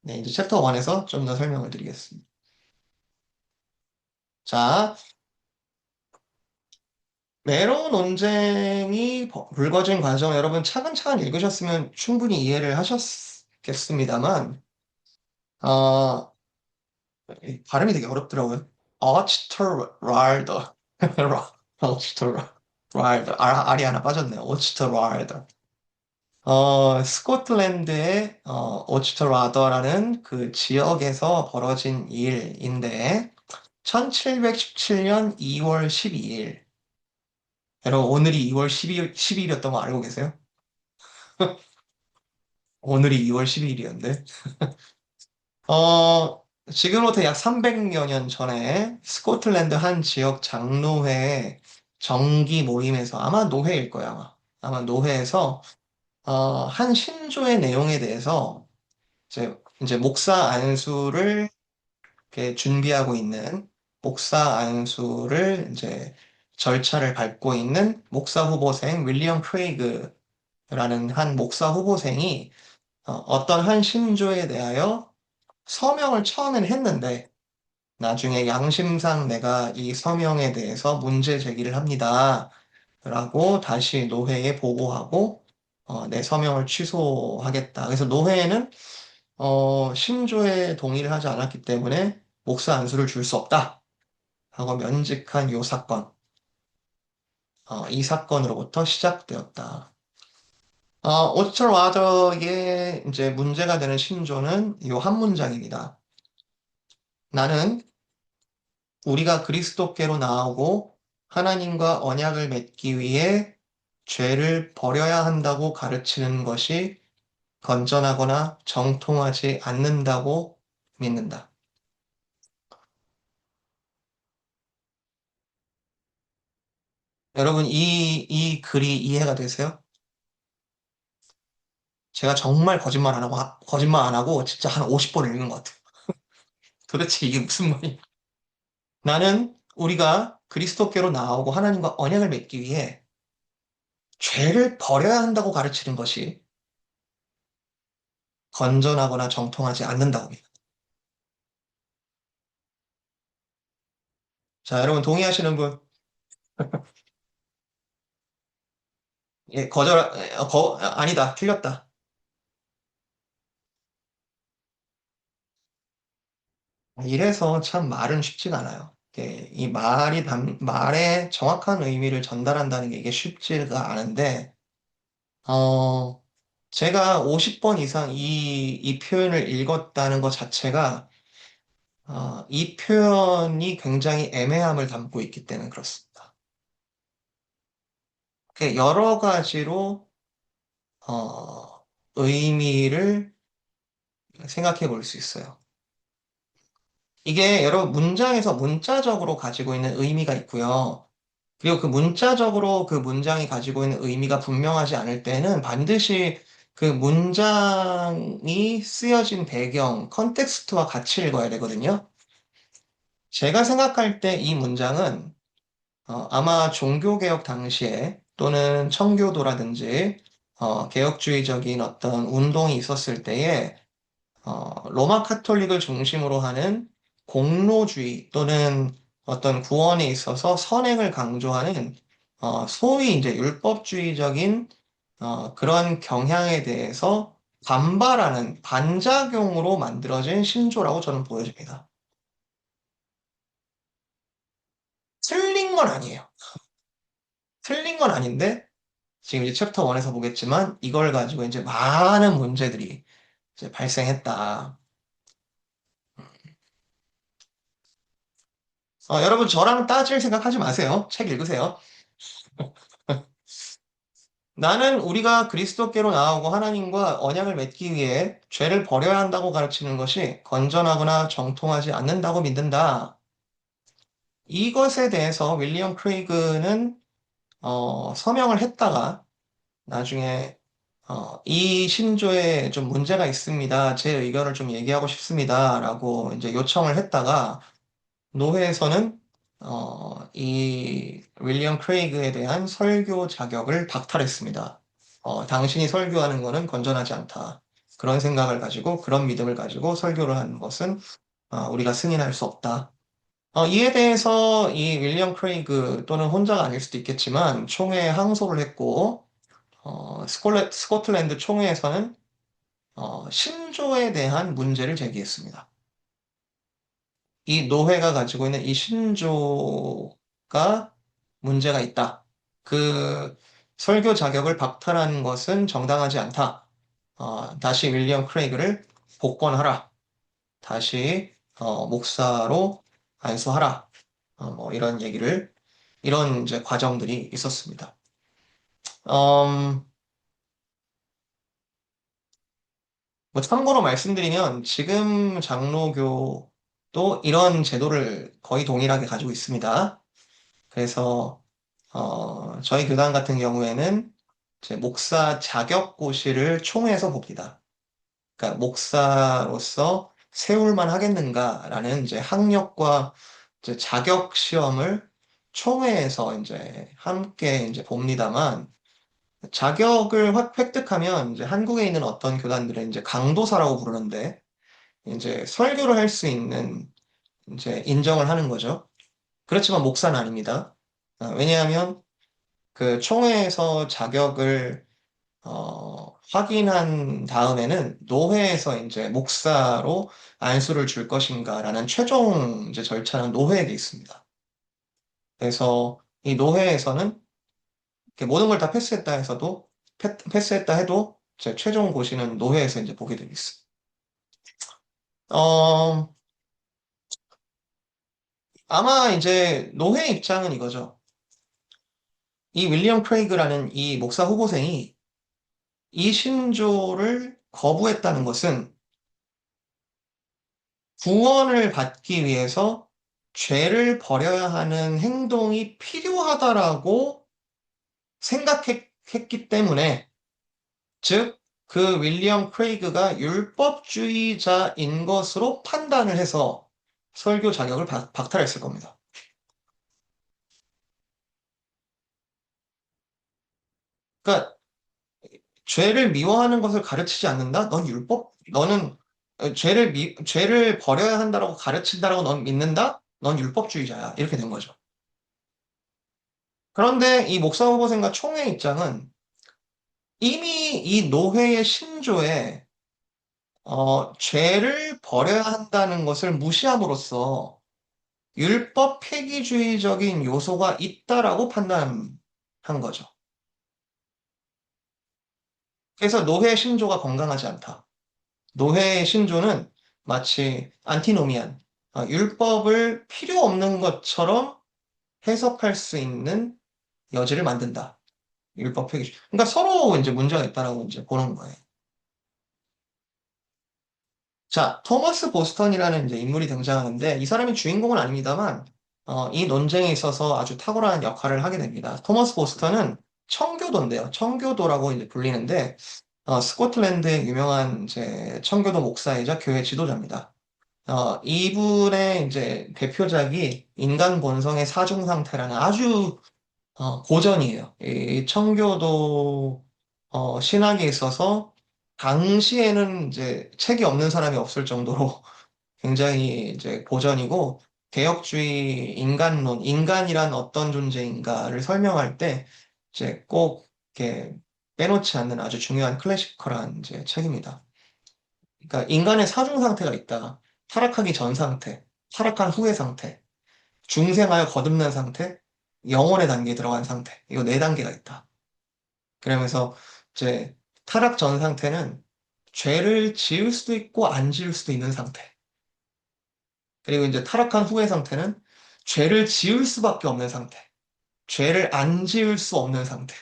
Speaker 1: 네, 이제 챕터 1에서 좀 더 설명을 드리겠습니다. 자, 메로 논쟁이 불거진 과정 여러분 차근차근 읽으셨으면 충분히 이해를 하셨겠습니다만, 어, 이 발음이 되게 어렵더라고요. 오치터랄더. 오치터랄더. 알이 하나 빠졌네요. 오치터랄더. 스코틀랜드의 오치터라더라는 그 지역에서 벌어진 일인데, 1717년 2월 12일. 여러분, 오늘이 2월 12일이었던 거 알고 계세요? 오늘이 2월 12일이었는데. 지금부터 약 300여 년 전에 스코틀랜드 한 지역 장로회 정기 모임에서, 아마 노회일 거야, 아마. 아마 노회에서, 한 신조의 내용에 대해서 이제 목사 안수를 이렇게 준비하고 있는 목사 안수를 이제 절차를 밟고 있는 목사 후보생 윌리엄 크레이그라는 한 목사 후보생이 어떤 한 신조에 대하여 서명을 처음엔 했는데 나중에 양심상 내가 이 서명에 대해서 문제 제기를 합니다. 라고 다시 노회에 보고하고 내 서명을 취소하겠다. 그래서 노회에는 신조에 동의를 하지 않았기 때문에 목사 안수를 줄 수 없다. 하고 면직한 요 사건. 이 사건으로부터 시작되었다. 오처 와더의 이제 문제가 되는 신조는 요 한 문장입니다. 나는 우리가 그리스도께로 나오고 하나님과 언약을 맺기 위해 죄를 버려야 한다고 가르치는 것이 건전하거나 정통하지 않는다고 믿는다. 여러분, 이 글이 이해가 되세요? 제가 정말 거짓말 안 하고 진짜 한 50번 읽은 것 같아요. 도대체 이게 무슨 말이야? 나는 우리가 그리스도께로 나오고 하나님과 언약을 맺기 위해 죄를 버려야 한다고 가르치는 것이 건전하거나 정통하지 않는다고 합니다. 자, 여러분 동의하시는 분? 예, 아니다. 틀렸다. 이래서 참 말은 쉽지가 않아요. 이 말의 정확한 의미를 전달한다는 게 이게 쉽지가 않은데, 어, 제가 50번 이상 이 표현을 읽었다는 것 자체가, 이 표현이 굉장히 애매함을 담고 있기 때문에 그렇습니다. 여러 가지로, 의미를 생각해 볼 수 있어요. 이게 여러 문장에서 문자적으로 가지고 있는 의미가 있고요. 그리고 그 문자적으로 그 문장이 가지고 있는 의미가 분명하지 않을 때는 반드시 그 문장이 쓰여진 배경, 컨텍스트와 같이 읽어야 되거든요. 제가 생각할 때 이 문장은 아마 종교개혁 당시에 또는 청교도라든지 개혁주의적인 어떤 운동이 있었을 때에 로마 카톨릭을 중심으로 하는 공로주의 또는 어떤 구원에 있어서 선행을 강조하는 소위 이제 율법주의적인 그런 경향에 대해서 반발하는 반작용으로 만들어진 신조라고 저는 보여집니다. 틀린 건 아니에요. 틀린 건 아닌데 지금 이제 챕터 1에서 보겠지만 이걸 가지고 이제 많은 문제들이 이제 발생했다. 여러분 저랑 따질 생각하지 마세요. 책 읽으세요. 나는 우리가 그리스도께로 나아오고 하나님과 언약을 맺기 위해 죄를 버려야 한다고 가르치는 것이 건전하거나 정통하지 않는다고 믿는다. 이것에 대해서 윌리엄 크레이그는 서명을 했다가 나중에 이 신조에 좀 문제가 있습니다. 제 의견을 좀 얘기하고 싶습니다라고 이제 요청을 했다가 노회에서는 이 윌리엄 크레이그에 대한 설교 자격을 박탈했습니다. 당신이 설교하는 것은 건전하지 않다. 그런 생각을 가지고 그런 믿음을 가지고 설교를 하는 것은 우리가 승인할 수 없다. 이에 대해서 이 윌리엄 크레이그 또는 혼자가 아닐 수도 있겠지만 총회에 항소를 했고 스코틀랜드 총회에서는 신조에 대한 문제를 제기했습니다. 이 노회가 가지고 있는 이 신조가 문제가 있다. 그 설교 자격을 박탈한 것은 정당하지 않다. 다시 윌리엄 크레이그를 복권하라. 다시 목사로 안수하라. 뭐 이런 얘기를 이런 이제 과정들이 있었습니다. 음, 뭐 참고로 말씀드리면 지금 장로교도 이런 제도를 거의 동일하게 가지고 있습니다. 그래서 저희 교단 같은 경우에는 제 목사 자격고시를 총회에서 봅니다. 그러니까 목사로서 세울만 하겠는가라는 이제 학력과 이제 자격 시험을 총회에서 이제 함께 이제 봅니다만 자격을 획득하면 이제 한국에 있는 어떤 교단들은 이제 강도사라고 부르는데 이제 설교를 할 수 있는 이제 인정을 하는 거죠. 그렇지만 목사는 아닙니다. 왜냐하면 그 총회에서 자격을 확인한 다음에는 노회에서 이제 목사로 안수를 줄 것인가라는 최종 이제 절차는 노회에게 있습니다. 그래서 이 노회에서는 이렇게 모든 걸 다 패스했다 해서도 패스했다 해도 제 최종 고시는 노회에서 이제 보게 되어 있습니다. 어, 아마 이제 노회 입장은 이거죠. 이 윌리엄 크레이그라는 이 목사 후보생이 이 신조를 거부했다는 것은 구원을 받기 위해서 죄를 버려야 하는 행동이 필요하다라고 생각했기 때문에, 즉, 그 윌리엄 크레이그가 율법주의자인 것으로 판단을 해서 설교 자격을 박탈했을 겁니다. 그러니까 죄를 미워하는 것을 가르치지 않는다? 너는 죄를 버려야 한다라고 가르친다라고 넌 믿는다? 넌 율법주의자야. 이렇게 된 거죠. 그런데 이 목사 후보생과 총회 입장은 이미 이 노회의 신조에 죄를 버려야 한다는 것을 무시함으로써 율법 폐기주의적인 요소가 있다라고 판단한 거죠. 그래서 노회 신조가 건강하지 않다. 노회의 신조는 마치 안티노미안, 율법을 필요 없는 것처럼 해석할 수 있는 여지를 만든다. 율법 폐기주의. 그러니까 서로 이제 문제가 있다라고 이제 보는 거예요. 자, 토머스 보스턴이라는 이제 인물이 등장하는데 이 사람이 주인공은 아닙니다만 이 논쟁에 있어서 아주 탁월한 역할을 하게 됩니다. 토머스 보스턴은 청교도인데요. 청교도라고 이제 불리는데, 스코틀랜드의 유명한 이제 청교도 목사이자 교회 지도자입니다. 이분의 이제 대표작이 인간 본성의 사중 상태라는 아주 고전이에요. 이 청교도 신학에 있어서 당시에는 이제 책이 없는 사람이 없을 정도로 굉장히 이제 고전이고 개혁주의 인간론, 인간이란 어떤 존재인가를 설명할 때 이제 꼭 이렇게 빼놓지 않는 아주 중요한 클래시컬한 이제 책입니다. 그러니까 인간의 사중 상태가 있다. 타락하기 전 상태, 타락한 후의 상태, 중생하여 거듭난 상태, 영혼의 단계에 들어간 상태. 이거 네 단계가 있다. 그러면서 이제 타락 전 상태는 죄를 지을 수도 있고 안 지을 수도 있는 상태. 그리고 이제 타락한 후의 상태는 죄를 지을 수밖에 없는 상태. 죄를 안 지을 수 없는 상태.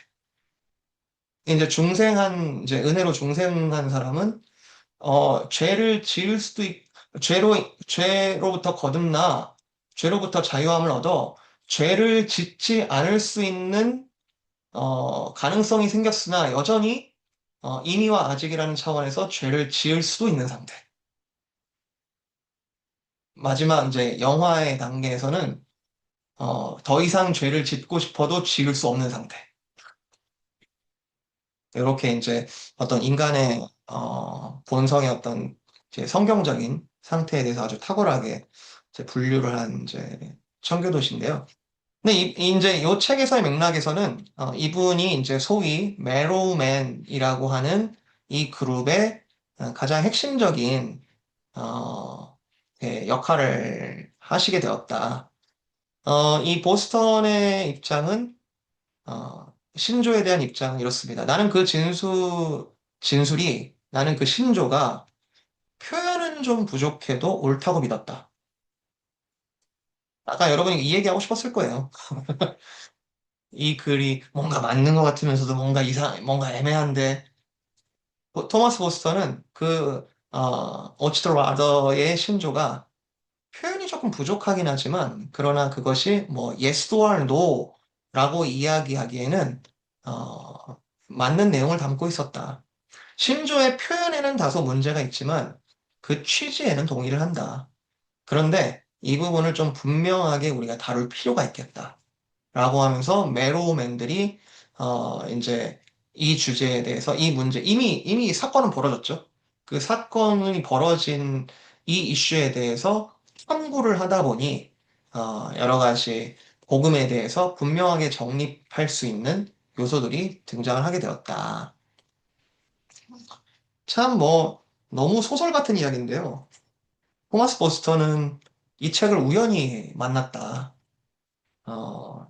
Speaker 1: 이제 중생한, 이제 은혜로 중생한 사람은, 죄를 지을 수도 죄로부터 거듭나, 죄로부터 자유함을 얻어, 죄를 짓지 않을 수 있는, 가능성이 생겼으나 여전히, 이미와 아직이라는 차원에서 죄를 지을 수도 있는 상태. 마지막 이제 영화의 단계에서는 더 이상 죄를 짓고 싶어도 지을 수 없는 상태. 이렇게 이제 어떤 인간의 본성의 어떤 이제 성경적인 상태에 대해서 아주 탁월하게 이제 분류를 한 이제 청교도시인데요. 근데 이제 이 책에서의 맥락에서는 이분이 이제 소위 메로우맨이라고 하는 이 그룹의 가장 핵심적인 역할을 하시게 되었다. 이 보스턴의 입장은 신조에 대한 입장은 이렇습니다. 나는 그 진술이 나는 그 신조가 표현은 좀 부족해도 옳다고 믿었다. 아까 여러분이 이 얘기하고 싶었을 거예요. 이 글이 뭔가 맞는 것 같으면서도 뭔가 애매한데, 토마스 보스턴은 오치트 라더의 신조가 표현이 조금 부족하긴 하지만, 그러나 그것이 뭐, yes or no 라고 이야기하기에는, 맞는 내용을 담고 있었다. 신조의 표현에는 다소 문제가 있지만 그 취지에는 동의를 한다. 그런데 이 부분을 좀 분명하게 우리가 다룰 필요가 있겠다. 라고 하면서 메로우맨들이 이제 이 주제에 대해서 이 문제 이미 사건은 벌어졌죠. 그 사건이 벌어진 이 이슈에 대해서 탐구를 하다 보니 여러 가지 복음에 대해서 분명하게 정립할 수 있는 요소들이 등장을 하게 되었다. 참 뭐 너무 소설 같은 이야기인데요. 토마스 버스터는 이 책을 우연히 만났다. 어,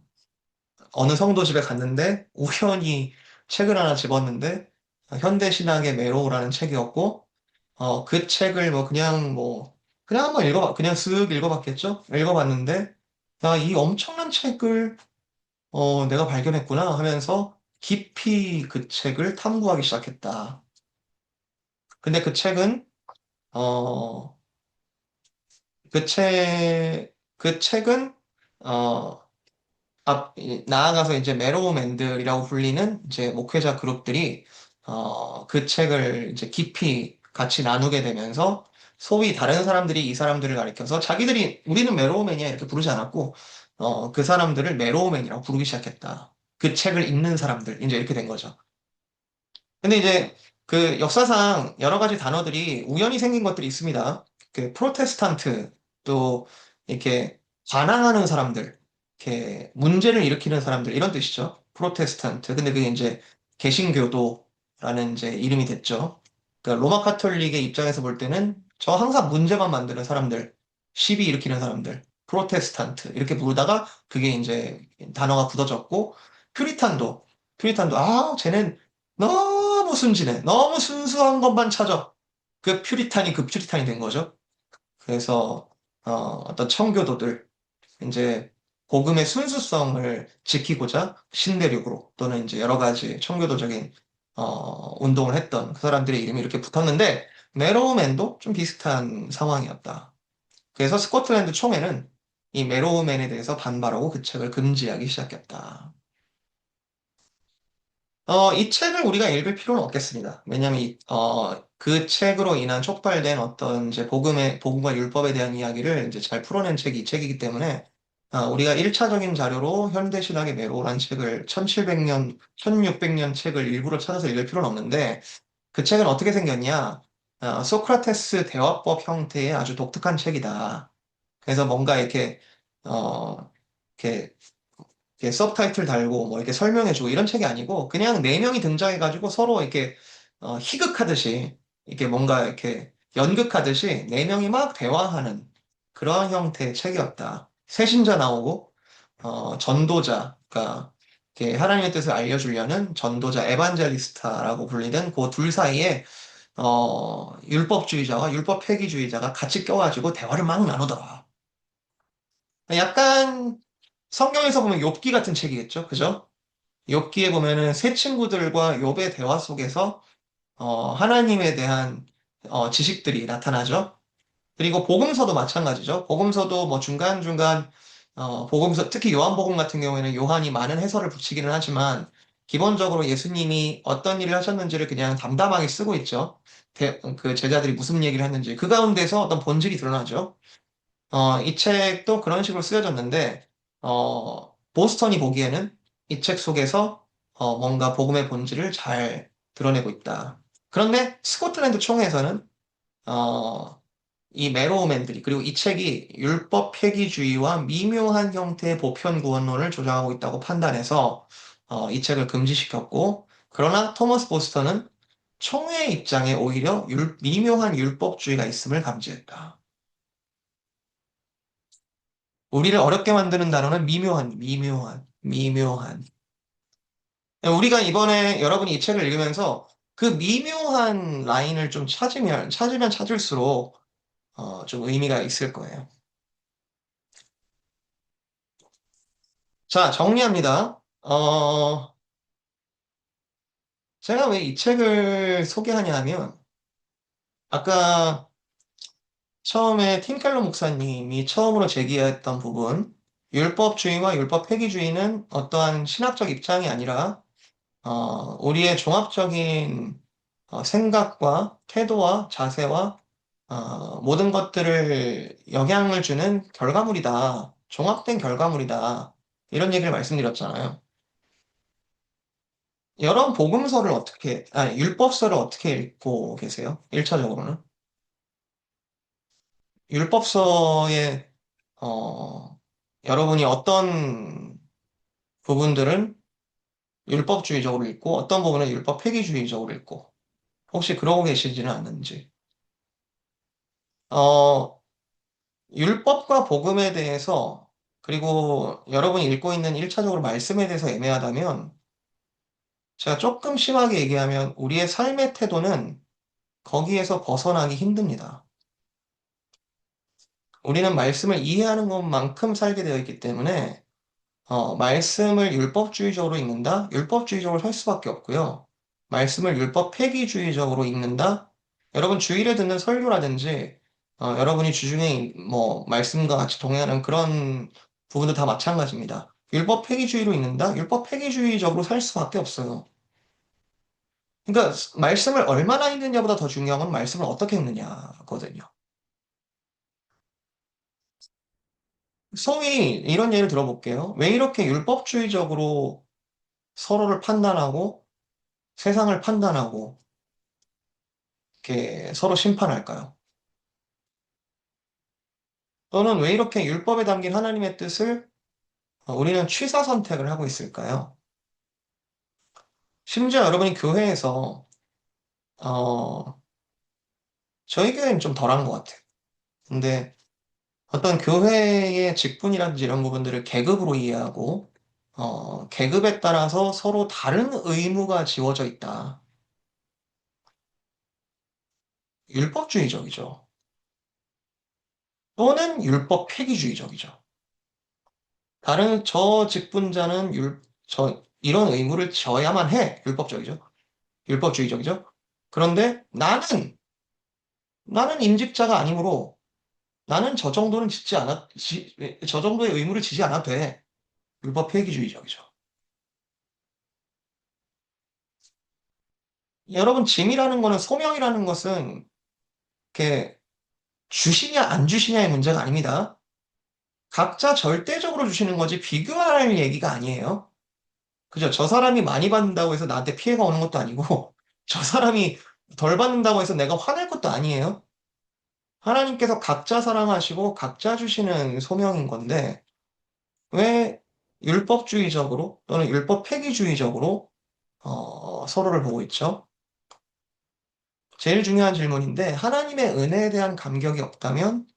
Speaker 1: 어느 성도 집에 갔는데 우연히 책을 하나 집었는데 현대 신학의 메로우라는 책이었고 그 책을 그냥 한번 그냥 쓱 읽어봤겠죠? 읽어봤는데 야, 이 엄청난 책을 내가 발견했구나 하면서 깊이 그 책을 탐구하기 시작했다. 근데 어, 그 책은, 어, 나아가서 이제 메로우맨들이라고 불리는 이제 목회자 그룹들이, 그 책을 이제 깊이 같이 나누게 되면서 소위 다른 사람들이 이 사람들을 가리켜서 우리는 메로우맨이야 이렇게 부르지 않았고, 그 사람들을 메로우맨이라고 부르기 시작했다. 그 책을 읽는 사람들, 이제 이렇게 된 거죠. 근데 이제 그 역사상 여러 가지 단어들이 우연히 생긴 것들이 있습니다. 그 프로테스탄트 또 이렇게 반항하는 사람들, 이렇게 문제를 일으키는 사람들 이런 뜻이죠. 프로테스탄트. 근데 그게 이제 개신교도라는 이제 이름이 됐죠. 그러니까 로마 카톨릭의 입장에서 볼 때는 저 항상 문제만 만드는 사람들, 시비 일으키는 사람들, 프로테스탄트 이렇게 부르다가 그게 이제 단어가 굳어졌고 퓨리탄도 쟤는 너무 순진해. 너무 순수한 것만 찾아. 그 퓨리탄이 된 거죠. 그래서, 어떤 청교도들, 이제, 복음의 순수성을 지키고자 신대륙으로 또는 이제 여러 가지 청교도적인, 운동을 했던 그 사람들의 이름이 이렇게 붙었는데, 메로우맨도 좀 비슷한 상황이었다. 그래서 스코틀랜드 총회는 이 메로우맨에 대해서 반발하고 그 책을 금지하기 시작했다. 이 책을 우리가 읽을 필요는 없겠습니다. 왜냐하면 그 책으로 인한 촉발된 어떤 이제 복음과 율법에 대한 이야기를 이제 잘 풀어낸 책이 이 책이기 때문에 우리가 1차적인 자료로 현대신학의 매로라는 책을 1700년, 1600년 책을 일부러 찾아서 읽을 필요는 없는데 그 책은 어떻게 생겼냐? 소크라테스 대화법 형태의 아주 독특한 책이다. 그래서 뭔가 어, 이렇게 이렇게 서브타이틀 달고 뭐 이렇게 설명해주고 이런 책이 아니고 그냥 네 명이 등장해가지고 서로 이렇게 희극하듯이 이렇게 뭔가 이렇게 연극하듯이 네 명이 막 대화하는 그러한 형태의 책이었다. 세신자 나오고 전도자, 그러니까 이렇게 하나님의 뜻을 알려주려는 전도자 에반젤리스타라고 불리는 그 둘 사이에 율법주의자와 율법 폐기주의자가 같이 껴가지고 대화를 막 나누더라. 약간 성경에서 보면 욥기 같은 책이겠죠, 그죠? 욥기에 보면은 세 친구들과 욥의 대화 속에서 하나님에 대한 지식들이 나타나죠. 그리고 복음서도 마찬가지죠. 복음서도 뭐 중간중간 복음서 특히 요한복음 같은 경우에는 요한이 많은 해설을 붙이기는 하지만 기본적으로 예수님이 어떤 일을 하셨는지를 그냥 담담하게 쓰고 있죠. 그 제자들이 무슨 얘기를 했는지 그 가운데서 어떤 본질이 드러나죠. 이 책도 그런 식으로 쓰여졌는데, 보스턴이 보기에는 이 책 속에서 뭔가 복음의 본질을 잘 드러내고 있다. 그런데 스코틀랜드 총회에서는 어, 이 메로우맨들이 그리고 이 책이 율법 폐기주의와 미묘한 형태의 보편 구원론을 조장하고 있다고 판단해서 이 책을 금지시켰고, 그러나 토머스 보스턴은 총회의 입장에 오히려 미묘한 율법주의가 있음을 감지했다. 우리를 어렵게 만드는 단어는 미묘한. 우리가 이번에 여러분이 이 책을 읽으면서 그 미묘한 라인을 좀 찾으면 찾을수록 좀 의미가 있을 거예요. 자, 정리합니다. 제가 왜 이 책을 소개하냐 하면, 아까 처음에 팀 켈러 목사님이 처음으로 제기했던 부분, 율법주의와 율법 폐기주의는 어떠한 신학적 입장이 아니라 우리의 종합적인 생각과 태도와 자세와 모든 것들을 영향을 주는 결과물이다. 종합된 결과물이다. 이런 얘기를 말씀드렸잖아요. 여러분 율법서를 어떻게 읽고 계세요? 1차적으로는. 율법서에, 어, 여러분이 어떤 부분들은 율법주의적으로 읽고 어떤 부분은 율법 폐기주의적으로 읽고 혹시 그러고 계시지는 않는지. 어, 율법과 복음에 대해서, 그리고 여러분이 읽고 있는 1차적으로 말씀에 대해서 애매하다면, 제가 조금 심하게 얘기하면 우리의 삶의 태도는 거기에서 벗어나기 힘듭니다. 우리는 말씀을 이해하는 것만큼 살게 되어 있기 때문에, 말씀을 율법주의적으로 읽는다? 율법주의적으로 살 수밖에 없고요. 말씀을 율법 폐기주의적으로 읽는다? 여러분 주일에 듣는 설교라든지, 여러분이 주중에 뭐, 말씀과 같이 동행하는 그런 부분도 다 마찬가지입니다. 율법 폐기주의로 읽는다? 율법 폐기주의적으로 살 수밖에 없어요. 그러니까, 말씀을 얼마나 읽느냐보다 더 중요한 건 말씀을 어떻게 읽느냐거든요. 소위 이런 예를 들어볼게요. 왜 이렇게 율법주의적으로 서로를 판단하고 세상을 판단하고 이렇게 서로 심판할까요? 또는 왜 이렇게 율법에 담긴 하나님의 뜻을 우리는 취사 선택을 하고 있을까요? 심지어 여러분이 교회에서 어, 저희 교회는 좀 덜한 것 같아요. 근데 어떤 교회의 직분이라든지 이런 부분들을 계급으로 이해하고 계급에 따라서 서로 다른 의무가 지워져 있다. 율법주의적이죠. 또는 율법 폐기주의적이죠. 다른 저 직분자는 이런 의무를 져야만 해. 율법적이죠. 율법주의적이죠. 그런데 나는 임직자가 아니므로 나는 저 정도는 저 정도의 의무를 지지 않아도 돼. 율법 폐기주의적이죠. 여러분, 짐이라는 거는 소명이라는 것은 이렇게 주시냐 안 주시냐의 문제가 아닙니다. 각자 절대적으로 주시는 거지 비교할 얘기가 아니에요. 그죠? 저 사람이 많이 받는다고 해서 나한테 피해가 오는 것도 아니고 저 사람이 덜 받는다고 해서 내가 화낼 것도 아니에요. 하나님께서 각자 사랑하시고 각자 주시는 소명인 건데 왜 율법주의적으로 또는 율법 폐기주의적으로 서로를 보고 있죠? 제일 중요한 질문인데 하나님의 은혜에 대한 감격이 없다면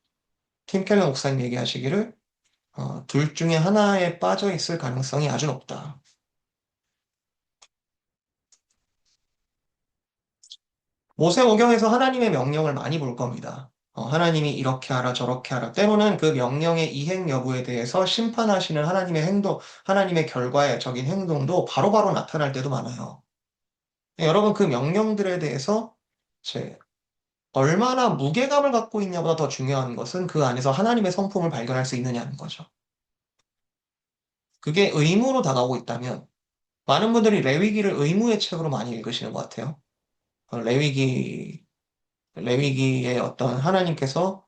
Speaker 1: 팀 켈러 목사님 얘기하시기를 둘 중에 하나에 빠져 있을 가능성이 아주 높다. 모세오경에서 하나님의 명령을 많이 볼 겁니다. 하나님이 이렇게 하라 저렇게 하라. 때로는 그 명령의 이행 여부에 대해서 심판하시는 하나님의 행동, 하나님의 결과에 적인 행동도 바로바로 나타날 때도 많아요. 여러분 그 명령들에 대해서 제 얼마나 무게감을 갖고 있냐보다 더 중요한 것은 그 안에서 하나님의 성품을 발견할 수 있느냐는 거죠. 그게 의무로 다가오고 있다면 많은 분들이 레위기를 의무의 책으로 많이 읽으시는 것 같아요. 레위기의 어떤 하나님께서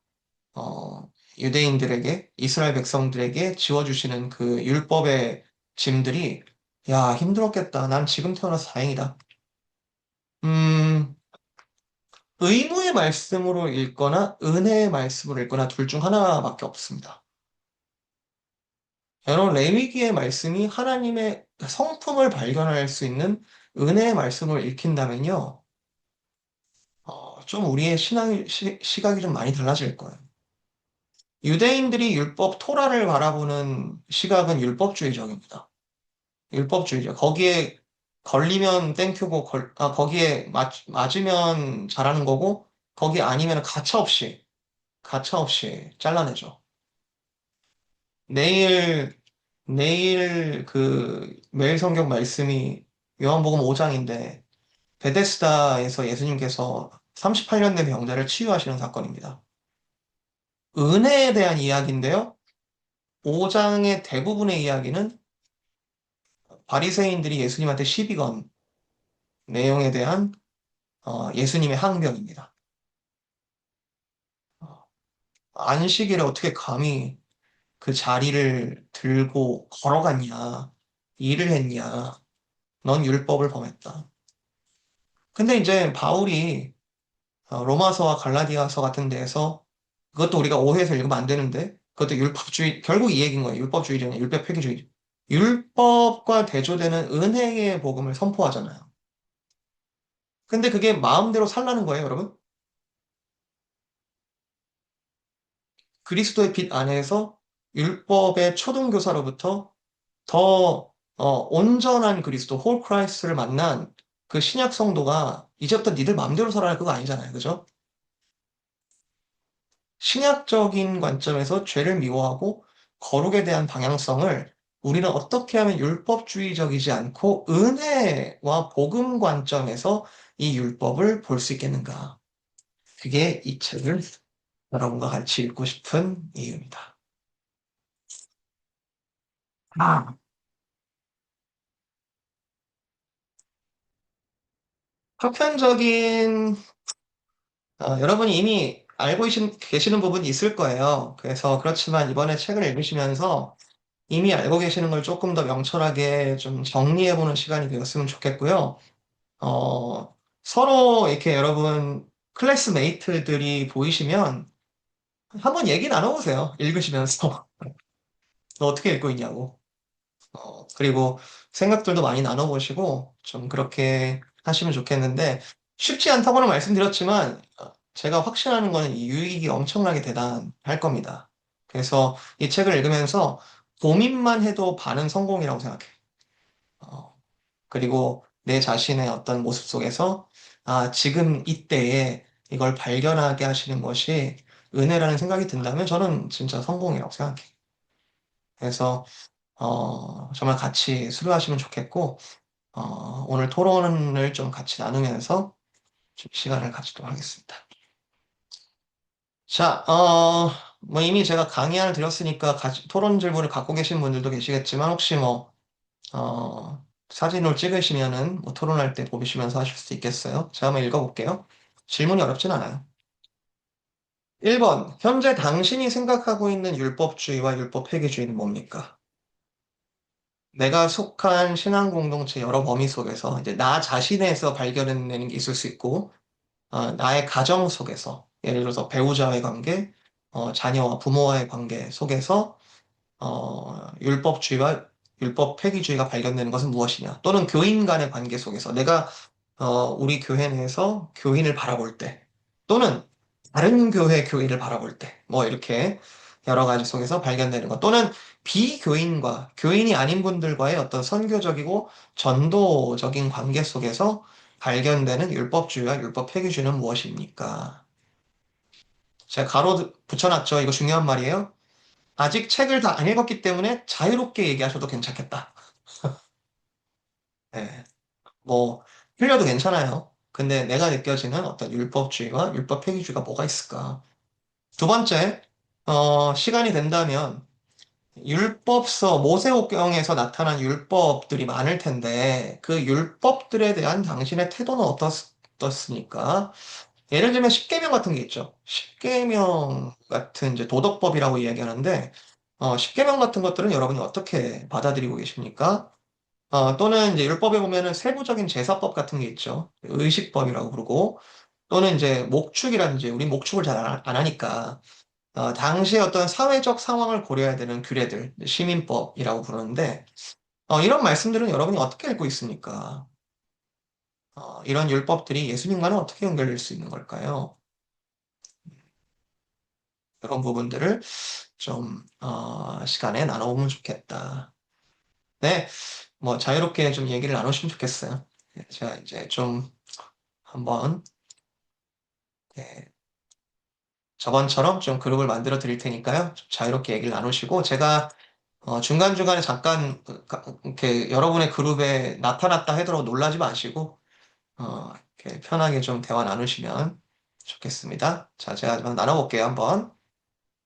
Speaker 1: 어, 유대인들에게 이스라엘 백성들에게 지워주시는 그 율법의 짐들이 야 힘들었겠다. 난 지금 태어나서 다행이다. 음, 의무의 말씀으로 읽거나 은혜의 말씀으로 읽거나 둘 중 하나밖에 없습니다. 여러분 레위기의 말씀이 하나님의 성품을 발견할 수 있는 은혜의 말씀을 읽힌다면요. 좀 우리의 시각이 좀 많이 달라질 거예요. 유대인들이 율법 토라를 바라보는 시각은 율법주의적입니다. 율법주의죠. 거기에 걸리면 땡큐고, 거기에 맞으면 잘하는 거고, 거기 아니면 가차없이 잘라내죠. 내일, 내일 그 매일 성경 말씀이 요한복음 5장인데, 베데스다에서 예수님께서 38년 된 병자를 치유하시는 사건입니다. 은혜에 대한 이야기인데요. 5장의 대부분의 이야기는 바리새인들이 예수님한테 시비 건 내용에 대한 예수님의 항변입니다. 어, 안식일에 어떻게 감히 그 자리를 들고 걸어갔냐, 일을 했냐, 넌 율법을 범했다. 근데 이제 바울이 로마서와 갈라디아서 같은 데에서 그것도 우리가 오해해서 읽으면 안 되는데 그것도 결국 이 얘기인 거예요. 율법주의잖아요. 율법 폐기주의. 율법과 대조되는 은혜의 복음을 선포하잖아요. 근데 그게 마음대로 살라는 거예요, 여러분. 그리스도의 빛 안에서 율법의 초등교사로부터 더 온전한 그리스도, 홀 크라이스트를 만난 그 신약 성도가 이제부터 니들 마음대로 살아야 그거 아니잖아요. 그죠? 신약적인 관점에서 죄를 미워하고 거룩에 대한 방향성을 우리는 어떻게 하면 율법주의적이지 않고 은혜와 복음 관점에서 이 율법을 볼 수 있겠는가? 그게 이 책을 여러분과 같이 읽고 싶은 이유입니다. 아, 보편적인 여러분이 이미 알고 계시는 부분이 있을 거예요. 그래서 그렇지만 이번에 책을 읽으시면서 이미 알고 계시는 걸 조금 더 명철하게 좀 정리해보는 시간이 되었으면 좋겠고요. 서로 이렇게 여러분 클래스메이트들이 보이시면 한번 얘기 나눠보세요. 읽으시면서. 너 어떻게 읽고 있냐고. 그리고 생각들도 많이 나눠보시고 좀 그렇게 하시면 좋겠는데 쉽지 않다고는 말씀드렸지만 제가 확신하는 거는 이 유익이 엄청나게 대단할 겁니다. 그래서 이 책을 읽으면서 고민만 해도 반은 성공이라고 생각해요. 어, 그리고 내 자신의 어떤 모습 속에서 지금 이때에 이걸 발견하게 하시는 것이 은혜라는 생각이 든다면 저는 진짜 성공이라고 생각해요. 그래서 정말 같이 수료하시면 좋겠고, 오늘 토론을 좀 같이 나누면서 좀 시간을 갖도록 하겠습니다. 자, 뭐 이미 제가 강의안을 드렸으니까 토론 질문을 갖고 계신 분들도 계시겠지만 혹시 뭐, 사진을 찍으시면은 뭐 토론할 때 보시면서 하실 수 있겠어요? 제가 한번 읽어볼게요. 질문이 어렵진 않아요. 1번, 현재 당신이 생각하고 있는 율법주의와 율법회계주의는 뭡니까? 내가 속한 신앙 공동체 여러 범위 속에서 이제 나 자신에서 발견해내는 게 있을 수 있고, 나의 가정 속에서, 예를 들어서 배우자와의 관계, 자녀와 부모와의 관계 속에서 율법주의와 율법 회귀주의가 발견되는 것은 무엇이냐? 또는 교인 간의 관계 속에서 내가 우리 교회 내에서 교인을 바라볼 때, 또는 다른 교회 교인을 바라볼 때, 뭐 이렇게 여러 가지 속에서 발견되는 것, 또는 비교인과 교인이 아닌 분들과의 어떤 선교적이고 전도적인 관계 속에서 발견되는 율법주의와 율법 회귀주의는 무엇입니까? 제가 가로 붙여놨죠. 이거 중요한 말이에요. 아직 책을 다 안 읽었기 때문에 자유롭게 얘기하셔도 괜찮겠다. 네. 뭐, 틀려도 괜찮아요. 근데 내가 느껴지는 어떤 율법주의와 율법 회귀주의가 뭐가 있을까? 두 번째, 시간이 된다면 율법서, 모세오경에서 나타난 율법들이 많을 텐데 그 율법들에 대한 당신의 태도는 어떻습니까? 예를 들면 십계명 같은 게 있죠. 십계명 같은 이제 도덕법이라고 이야기하는데 십계명 같은 것들은 여러분이 어떻게 받아들이고 계십니까? 또는 이제 율법에 보면은 세부적인 제사법 같은 게 있죠. 의식법이라고 부르고 또는 이제 목축이라든지 우리 목축을 잘 안 하니까 당시의 어떤 사회적 상황을 고려해야 되는 규례들, 시민법이라고 부르는데 이런 말씀들은 여러분이 어떻게 알고 있습니까? 이런 율법들이 예수님과는 어떻게 연결될 수 있는 걸까요? 이런 부분들을 좀, 시간에 나눠보면 좋겠다. 네, 뭐, 자유롭게 좀 얘기를 나누시면 좋겠어요. 네, 제가 이제 좀 한번, 네, 저번처럼 좀 그룹을 만들어 드릴 테니까요. 좀 자유롭게 얘기를 나누시고, 제가 중간중간에 잠깐, 이렇게 여러분의 그룹에 나타났다 하더라도 놀라지 마시고, 이렇게 편하게 좀 대화 나누시면 좋겠습니다. 자, 제가 한번 나눠볼게요, 한번.